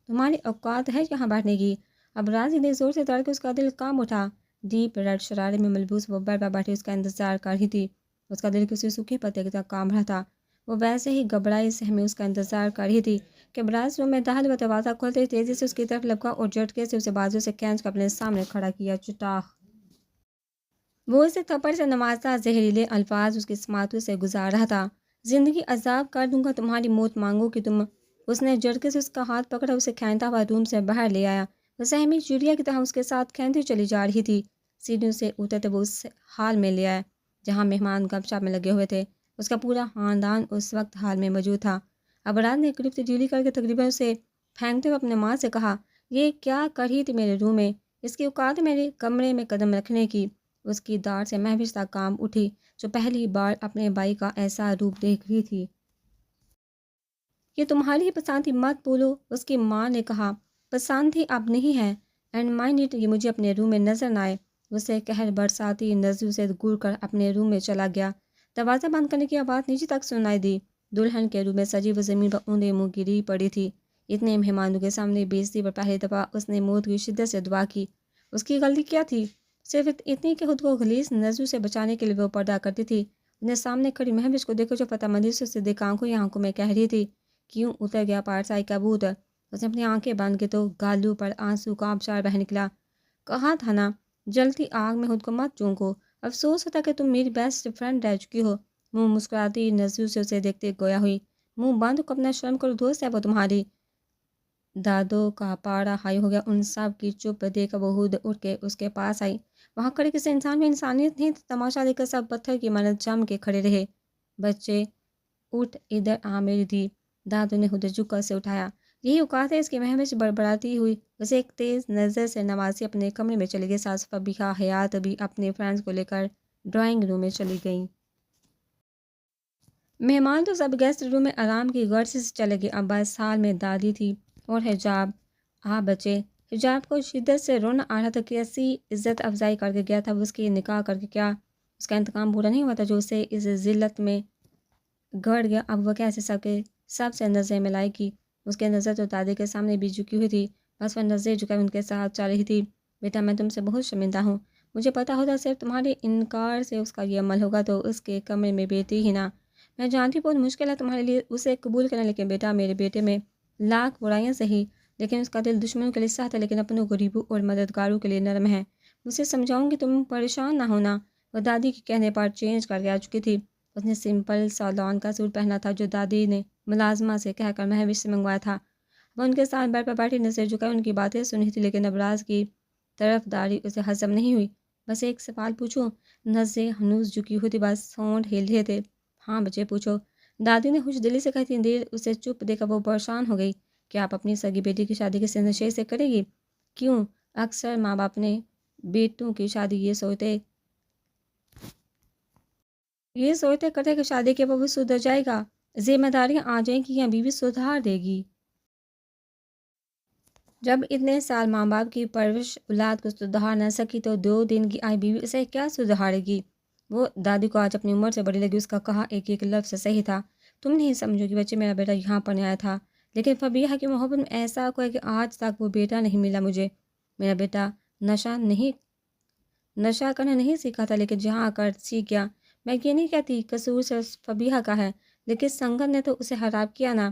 تمہاری اوقات ہے یہاں بیٹھنے کی؟ ابراز اتنی زور سے تڑ کے اس کا دل کانپ اٹھا۔ ڈیپ ریڈ شرارے میں ملبوس وہ بیڈ پر بیٹھی اس کا انتظار کر رہی تھی۔ اس کا دل کسی سوکھے پتے کی طرح کانپ رہا تھا۔ وہ ویسے ہی گھبرائی سہمی اس کا انتظار کر رہی تھی کہ ابراز روم میں داخل ہوا، دروازہ کھولتے ہی تیزی سے اس کی طرف لپکا اور جھٹکے سے اسے بازو سے کھینچ کر اپنے سامنے کھڑا کیا۔ چٹاخ! وہ اسے تھپڑ سے نوازتا، زہریلے الفاظ اس کی سماعتوں سے گزار رہا تھا۔ زندگی عذاب کر دوں گا، تمہاری موت مانگو کہ تم۔ اس نے جھٹکے سے اس کا ہاتھ پکڑا، اسے کھینچتا ہوا روم سے باہر لے آیا۔ وہ سہمی چڑیا کی طرح اس کے ساتھ کھینچتی چلی جا رہی تھی۔ سیڑھیوں سے اترتے وہ اس حال میں لے آیا جہاں مہمان گپ شپ میں لگے ہوئے تھے۔ اس کا پورا خاندان اس وقت حال میں موجود تھا۔ ابراز نے کلپ ڈیلی کر کے تقریباً اسے پھینکتے ہوئے اپنے ماں سے کہا، یہ کیا کر رہی تھی میرے روم میں؟ اس کی اوقات میرے کمرے میں قدم رکھنے کی؟ اس کی داڑھ سے مہوش تک کانپ اٹھی جو پہلی بار اپنے بھائی کا ایسا روپ دیکھ رہی تھی۔ یہ تمہاری ہی پسند تھی، مت بولو، اس کی ماں نے کہا۔ پسند تھی اب نہیں ہے، اینڈ مائنڈ اٹ، یہ مجھے اپنے روم میں نظر نہ آئے۔ اسے قہر برساتی نظروں سے گور کر اپنے روم میں چلا گیا۔ دروازہ بند کرنے کی آواز نیچے تک سنائی دی۔ دلہن کے روم میں سجی وہ زمین پر اوندے منہ گری پڑی تھی۔ اتنے مہمانوں کے سامنے بے عزتی پر پہلی دفعہ اس نے موت کی شدت سے دعا کی۔ اس کی غلطی کیا تھی؟ صرف اتنی کہ خود کو غلیظ نظروں سے بچانے کے لیے وہ پردہ کرتی تھی۔ انہیں سامنے کھڑی مہوش کو دیکھو جو فتح مندی سے اسے دیکھ آنکھوں ہی آنکھوں میں کہہ رہی تھی، کیوں اتر گیا پارسائی کبوت؟ اس نے اپنی آنکھیں بند کی تو گالوں پر آنسو کا آبشار بہہ نکلا۔ کہا تھا نا، جلتی آگ میں خود کو مت جھونکو، افسوس ہوتا کہ تم میری بیسٹ فرینڈ رہ چکی ہو۔ منہ مسکراتی نظروں سے اسے دیکھتے گویا ہوئی، منہ بند کو اپنا شرم کرو، دوست ہے وہ تمہاری۔ دادو کا پارا ہائی ہو گیا۔ ان سب کی چپ دیکھ کر وہ خود اٹھ کے اس کے پاس آئی۔ وہاں کھڑے کسی انسان میں انسانیت نہیں، تماشا دیکھ کر سب پتھر کی مانند جم کے کھڑے رہے۔ بچے اٹھ ادھر آ میری دھی۔ دادو نے خود جھک کر اسے اٹھایا۔ یہی اوقات ہے اس کی؟ مہوش بڑبڑاتی ہوئی اسے ایک تیز نظر سے نوازی اپنے کمرے میں چلی گئی۔ ساس فبیہہ حیات بھی اپنے فرینڈز کو لے کر ڈرائنگ روم میں چلی گئیں۔ مہمان تو سب گیسٹ روم میں آرام کی غرض سے چلے گئے۔ اب بس حال میں دادی تھی اور حجاب۔ بچے حجاب کو شدت سے رونا آ رہا تھا کہ ایسی عزت افزائی کر کے گیا تھا، اس کی نکاح کر کے کیا اس کا انتقام پورا نہیں ہوا تھا جو اسے اس ذلت میں گڑ گیا؟ اب وہ کیسے سب سے نظریں ملائے گی؟ اس کی نظر تو دادی کے سامنے بھی جھکی ہوئی تھی، بس وہ نظریں جھکائے ان کے ساتھ چل رہی تھی۔ بیٹا میں تم سے بہت شرمندہ ہوں، مجھے پتا ہوتا صرف تمہارے انکار سے اس کا یہ عمل ہوگا تو اس کے کمرے میں بیٹی ہی نہ۔ میں جانتی بہت مشکل ہے تمہارے لیے اسے قبول کرنا، لیکن بیٹا میرے بیٹے میں لاکھ برائیاں صحیح، لیکن اس کا دل دشمنوں کے لیے سخت ہے، لیکن اپنوں غریبوں اور مددگاروں کے لیے نرم ہے۔ مجھے سمجھاؤں کہ تم پریشان نہ ہونا۔ وہ دادی کے کہنے پر چینج کر کے آ چکی تھی۔ اس نے سمپل سا لان کا سوٹ پہنا تھا جو دادی نے ملازمہ سے کہہ کر مہوش سے منگوایا تھا۔ وہ ان کے ساتھ بیڈ پر بیٹھی نظر جھکائے ان کی باتیں سن رہی تھی، لیکن ابراز کی طرفداری اسے ہضم نہیں ہوئی۔ بس ایک سوال پوچھوں؟ نظریں ہنوز جھکی ہوئی تھی، بس ہونٹ ہل رہے تھے۔ ہاں بچے پوچھو، دادی نے خوش دلی سے کہی تھی۔ دیر اسے چپ دیکھ کر وہ پریشان ہو گئی۔ کیا آپ اپنی سگی بیٹی کی شادی کسی نشے سے کرے گی؟ کیوں؟ اکثر ماں باپ اپنے بیٹوں کی شادی یہ سوچتے کرتے کہ شادی کے بعد وہ سدھر جائے گا، ذمہ داریاں آ جائیں گی یا بیوی سدھار دے گی۔ جب اتنے سال ماں باپ کی پرورش اولاد کو سدھار نہ سکی تو 2 دن کی آئی بیوی اسے کیا سدھارے گی؟ وہ دادی کو آج اپنی عمر سے بڑی لگی۔ اس کا کہا ایک ایک لفظ صحیح تھا۔ تم نہیں سمجھو گی بچے، میرا بیٹا یہاں پڑھنے آیا تھا، لیکن فبیہہ کی محبت میں ایسا کوئی کہ آج تک وہ بیٹا نہیں ملا مجھے۔ میرا بیٹا نشہ کرنا نہیں سیکھا تھا، لیکن جہاں آ کر سیکھ گیا۔ میں یہ نہیں کہتی قصور صرف فبیہہ کا ہے، لیکن سنگت نے تو اسے خراب کیا نا۔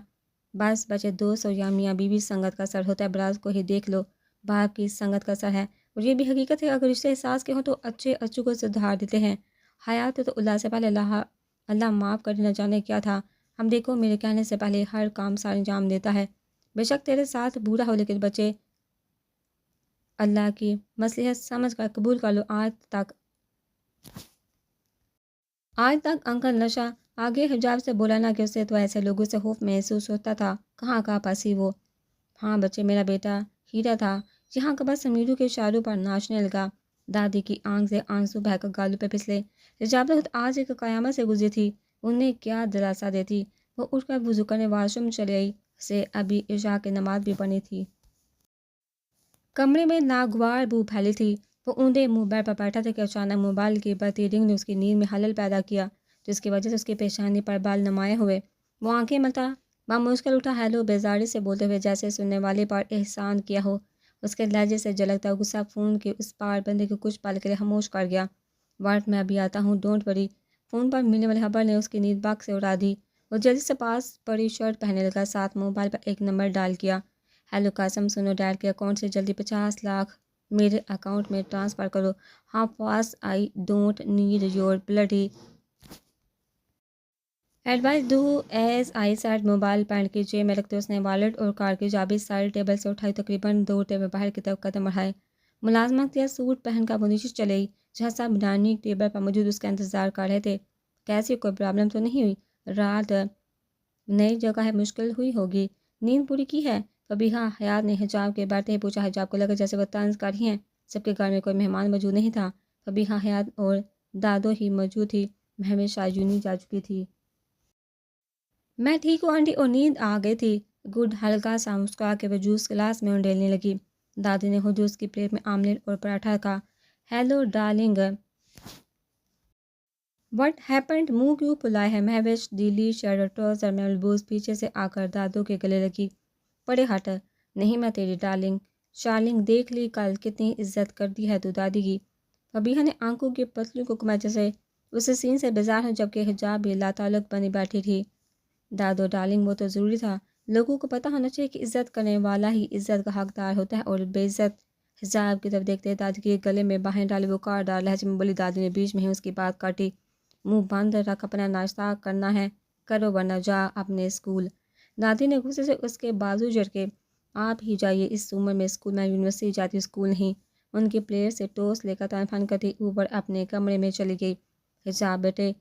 بس بچے دوست اور یا میاں بیوی سنگت کا اثر ہوتا ہے، ابراز کو ہی دیکھ لو، باپ کی سنگت کا اثر ہے۔ اور یہ بھی حقیقت ہے اگر رشتے احساس کے ہوں تو اچھے کو سدھار دیتے ہیں۔ حیات تو اللہ سے پہلے اللہ معاف کر نہ جانے کیا تھا۔ ہم دیکھو میرے کہنے سے پہلے ہر کام سار انجام دیتا ہے، بے شک تیرے ساتھ برا ہو، لیکن بچے اللہ کی مصلحت سمجھ کر قبول کر لو۔ آج تک انکل نشہ آگے حجاب سے بولا نہ کہ اسے تو ایسے لوگوں سے خوف محسوس ہوتا تھا، کہاں کا پاسی وہ۔ ہاں بچے میرا بیٹا ہیرا تھا، یہاں کا بس امیروں کے اشاروں پر ناچنے لگا۔ دادی کی آنکھ سے آنسو بہہ کر گالوں پہ پھسلے۔ حجاب خود آج ایک قیامت سے گزری تھی، انہیں کیا دلاسا دیتی۔ وہ اٹھ کر وضو کرنے واش روم چلی آئی، اسے ابھی عشاء کی نماز بھی پڑھنی تھی۔ کمرے میں ناگوار بو پھیلی تھی۔ وہ اونڈے منہ بیڈ پر بیٹھا تھا کہ اچانک موبائل کی بڑھتی رنگ نے اس کی نیند میں خلل پیدا کیا، جس کی وجہ سے اس کی پیشانی پر بال نمایاں ہوئے۔ وہ آنکھیں ملتا بامشکل اٹھا، ہیلو بیزاری سے بولتے ہوئے، جیسے سننے والے پر احسان کیا ہو۔ اس کے لہجے سے جھلکتا غصہ فون کے اس پار بندے کو کچھ پل کے لیے خاموش کر گیا۔ وارڈ میں ابھی آتا ہوں، ڈونٹ وری۔ فون پر ملنے والی خبر نے اس کی نیند باغ سے اڑا دی۔ وہ جلدی سے پاس پڑی شرٹ پہننے لگا، ساتھ موبائل پر ایک نمبر ڈائل کیا۔ ہیلو قاسم، سنو، ڈیڈ کے اکاؤنٹ سے جلدی 50 لاکھ میرے اکاؤنٹ میں ٹرانسفر کرو۔ ہاں fast, I don't need your bloody advice, do as I said. Mobile pant کی جیب میں رکھتے اس نے والیٹ اور کار کی چابی سائڈ ٹیبل سے اٹھائی، تقریباً دوڑتے ہوئے باہر کی طرف قدم بڑھائے۔ ملازمہ اختیار سوٹ پہن کر وہ نیچے چلے گئی، جہاں سب ڈائننگ ٹیبل پر موجود اس کا انتظار کر رہے تھے۔ کیسی کوئی پرابلم تو نہیں ہوئی؟ رات نئی جگہ ہے، مشکل ہوئی ہوگی۔ نیند پوری کی ہے؟ فبیہہ حیات نے حجاب کے بیٹھتے ہی پوچھا۔ حجاب کو لگا جیسے وہ طنز کر رہی ہیں۔ سب کے گھر میں کوئی مہمان موجود نہیں تھا، فبیہہ حیات اور دادو ہی موجود تھی۔ مہوش یونی جا چکی تھی۔ میں ٹھیک ہوں آنٹی، اور نیند آ گئی تھی۔ گڈ، ہلکا سا مسکرا کے وہ جوس گلاس میں انڈیلنے لگی۔ دادی نے خود اس کی پلیٹ میں آملیٹ اور پراٹھا رکھا۔ Hello darling, what happened? منہ کیوں پھلائے ہے؟ مہوش ڈیلی شرٹ اور ٹراؤزر میں ملبوس پیچھے سے آ کر دادو کے گلے لگی۔ پڑے ہٹ۔ نہیں میں تیری ڈارلنگ شارلنگ، دیکھ لی کل کتنی عزت کرتی ہے تو دادی کی۔ فبیہہ نے آنکھوں کی پتلیوں کو کما جیسے اسے سین سے بیزار ہو، جبکہ حجاب بھی لاتعلق بنی بیٹھی تھی۔ دادو ڈارلنگ، وہ تو ضروری تھا، لوگوں کو پتہ ہونا چاہیے کہ عزت کرنے والا ہی عزت کا حقدار ہوتا ہے اور بے عزت۔ حجاب کی طرف دیکھتے دادی کے گلے میں باہیں ڈالی وہ کارڈار لہجے میں بولی۔ دادی نے بیچ میں ہی اس کی بات کاٹی۔ منہ بند رکھ، اپنا ناشتہ کرنا ہے کرو ورنہ جا اپنے اسکول۔ دادی نے غصے سے اس کے بازو جھڑکے۔ آپ ہی جائیے، اس عمر میں اسکول، میں یونیورسٹی جاتی اسکول نہیں۔ ان کی پلیٹ سے ٹوسٹ لے کر طن فن کرتی اوپر اپنے کمرے میں چلی گئی۔ حجاب بیٹے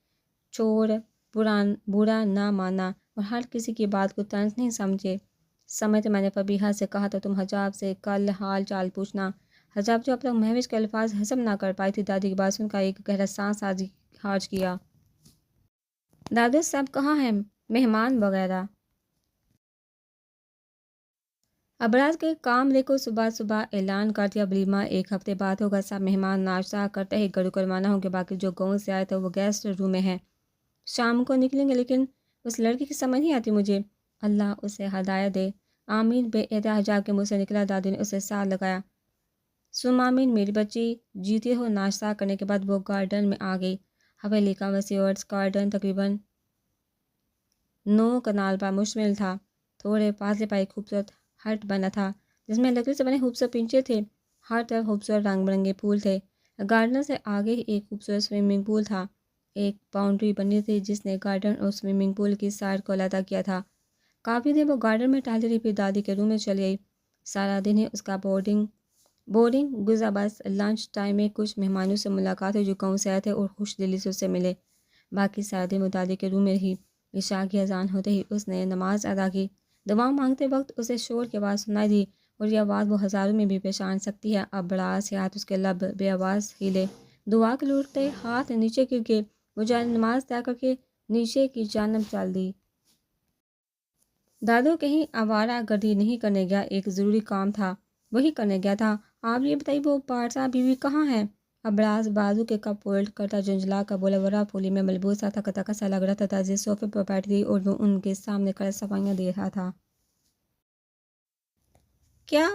چھوڑ، برا نہ مانا اور ہر کسی کی بات کو طنز نہیں سمجھتے۔ میں نے فبیہہ سے کہا تھا تم حجاب سے کل حال چال پوچھنا۔ حجاب جو اب تک مہوش کے الفاظ ہضم نہ کر پائی تھی، دادی کی بات سن کر ایک گہرا سانس خارج کیا۔ دادو صاحب کہاں ہیں؟ مہمان وغیرہ؟ ابراز کے کام کو صبح صبح اعلان کر دیا ولیمہ 1 ہفتے بعد ہوگا، سب مہمان ناشتہ کرتے ہی گھروں کو روانہ ہوں گے، باقی جو گاؤں سے آئے تھے وہ گیسٹ روم میں ہیں، شام کو نکلیں گے، لیکن اس لڑکی کی سمجھ نہیں آتی مجھے، اللہ اسے ہدایت دے، آمین بے احتجاج کے منہ سے نکلا۔ دادی نے اسے ساتھ لگایا، سم آمین میری بچی، جیتے ہو۔ ناشتہ کرنے کے بعد وہ گارڈن میں آ گئی۔ حویلی کا وسیع اور گارڈن تقریباً 9 کنال پر مشتمل تھا۔ تھوڑے فاصلے پر ایک خوبصورت ہٹ بنا تھا جس میں لکڑی سے بنے خوبصورت پنچے تھے، ہر طرف خوبصورت رنگ برنگے پھول تھے۔ گارڈن سے آگے ہی ایک خوبصورت سوئمنگ پول تھا، ایک باؤنڈری بنی تھی جس نے گارڈن اور سوئمنگ پول کی سائڈ کو علیحدہ کیا تھا۔ کافی دیر وہ گارڈن میں ٹہلتی رہی، پھر دادی کے روم میں چلی گئی۔ سارا دن ہی اس کا بورڈنگ گزرا، بس لنچ ٹائم میں کچھ مہمانوں سے ملاقات ہوئی جو گاؤں سے آئے تھے اور خوش دلی سے اس سے ملے۔ باقی سارا دن وہ دادی کے روم میں رہی۔ عشاء کی اذان ہوتے ہی اس نے نماز ادا کی۔ دعا مانگتے وقت اسے شور کی آواز سنائی دی، اور یہ آواز وہ ہزاروں میں بھی پہچان سکتی ہے۔ اب براز سے ہاتھ اس کے لب بے آواز ہلے، دعا کے لوٹتے ہاتھ نیچے گر گئے۔ وہ جائے نماز طے کر کے نیچے کی جانب چل دی۔ دادو کہیں آوارہ گردی نہیں کرنے گیا، ایک ضروری کام تھا وہی کرنے گیا تھا۔ آپ یہ بتائیے وہ پارسا بیوی کہاں ہے؟ ابراز بازو کے کپ فولڈ کرتا جھنجھلا کر بولا۔ ورا پھولی میں ملبوس تھا، تھکا تھکا سا لگ رہا تھا۔ تازی صوفے پر بیٹھ گئی اور وہ ان کے سامنے کھڑے صفائیاں دے رہا تھا۔ کیا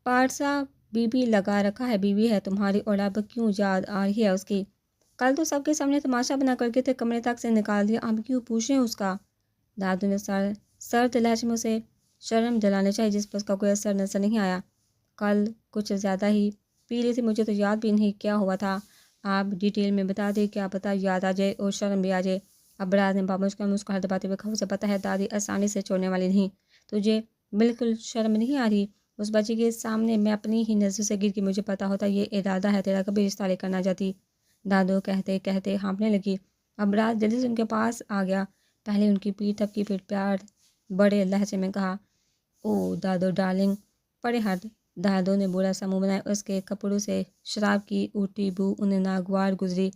پارسا بیوی لگا رکھا ہے؟ بیوی ہے تمہاری، اور اب کیوں یاد آ رہی ہے اس کی؟ کل تو سب کے سامنے تماشا بنا کر کے تھے، کمرے تک سے نکال دیا، اب کیوں پوچھ رہے ہیں اس کا؟ دادو نے سرد لہجے میں اسے شرم دلانے چاہیے جس پر اس کا کوئی اثر نظر نہیں آیا۔ کل کچھ زیادہ ہی پی لی تھی، مجھے تو یاد بھی نہیں کیا ہوا تھا۔ آپ ڈیٹیل میں بتا دیں، کیا پتہ یاد آ جائے اور شرم بھی آ جائے۔ ابراز نے بامشکل مسکراہٹ دباتے ہوئے کہا، اسے پتہ ہے دادی آسانی سے چھوڑنے والی نہیں، تجھے بالکل شرم نہیں آ رہی؟ اس بچی کے سامنے میں اپنی ہی نظر سے گر کے مجھے پتہ ہوتا یہ ارادہ ہے تیرا، کبھی رشتہ لے کر نہ جاتی۔ دادو کہتے کہتے ہانپنے لگی۔ ابراز جلدی سے ان کے پاس آ گیا، پہلے ان کی پیٹھ تھپکی، پھر پیار بڑے لہجے میں کہا، او دادو ڈارلنگ، پڑے ہٹ۔ دادو نے برا سا منہ بنایا، اس کے کپڑوں سے شراب کی اٹھتی بو انہیں ناگوار گزری۔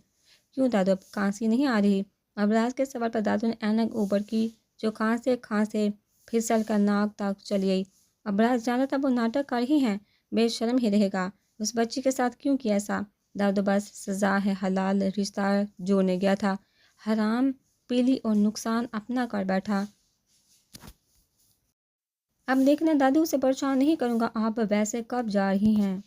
کیوں دادو، اب کھانسی نہیں آ رہی؟ ابراز کے سوال پر دادو نے اینک اوپر کی جو کھانسے کھانسے پھسل کر ناک تک چلی گئی۔ ابراز جانا تھا وہ ناٹک کر ہی ہیں، بے شرم ہی رہے گا، اس بچی کے ساتھ کیوں کیا ایسا؟ دادو بس سزا ہے، حلال رشتہ جوڑنے گیا تھا، حرام پی لی اور نقصان اپنا کر بیٹھا۔ اب دیکھنا دادو، اسے پریشان نہیں کروں گا۔ آپ ویسے کب جا رہی ہیں؟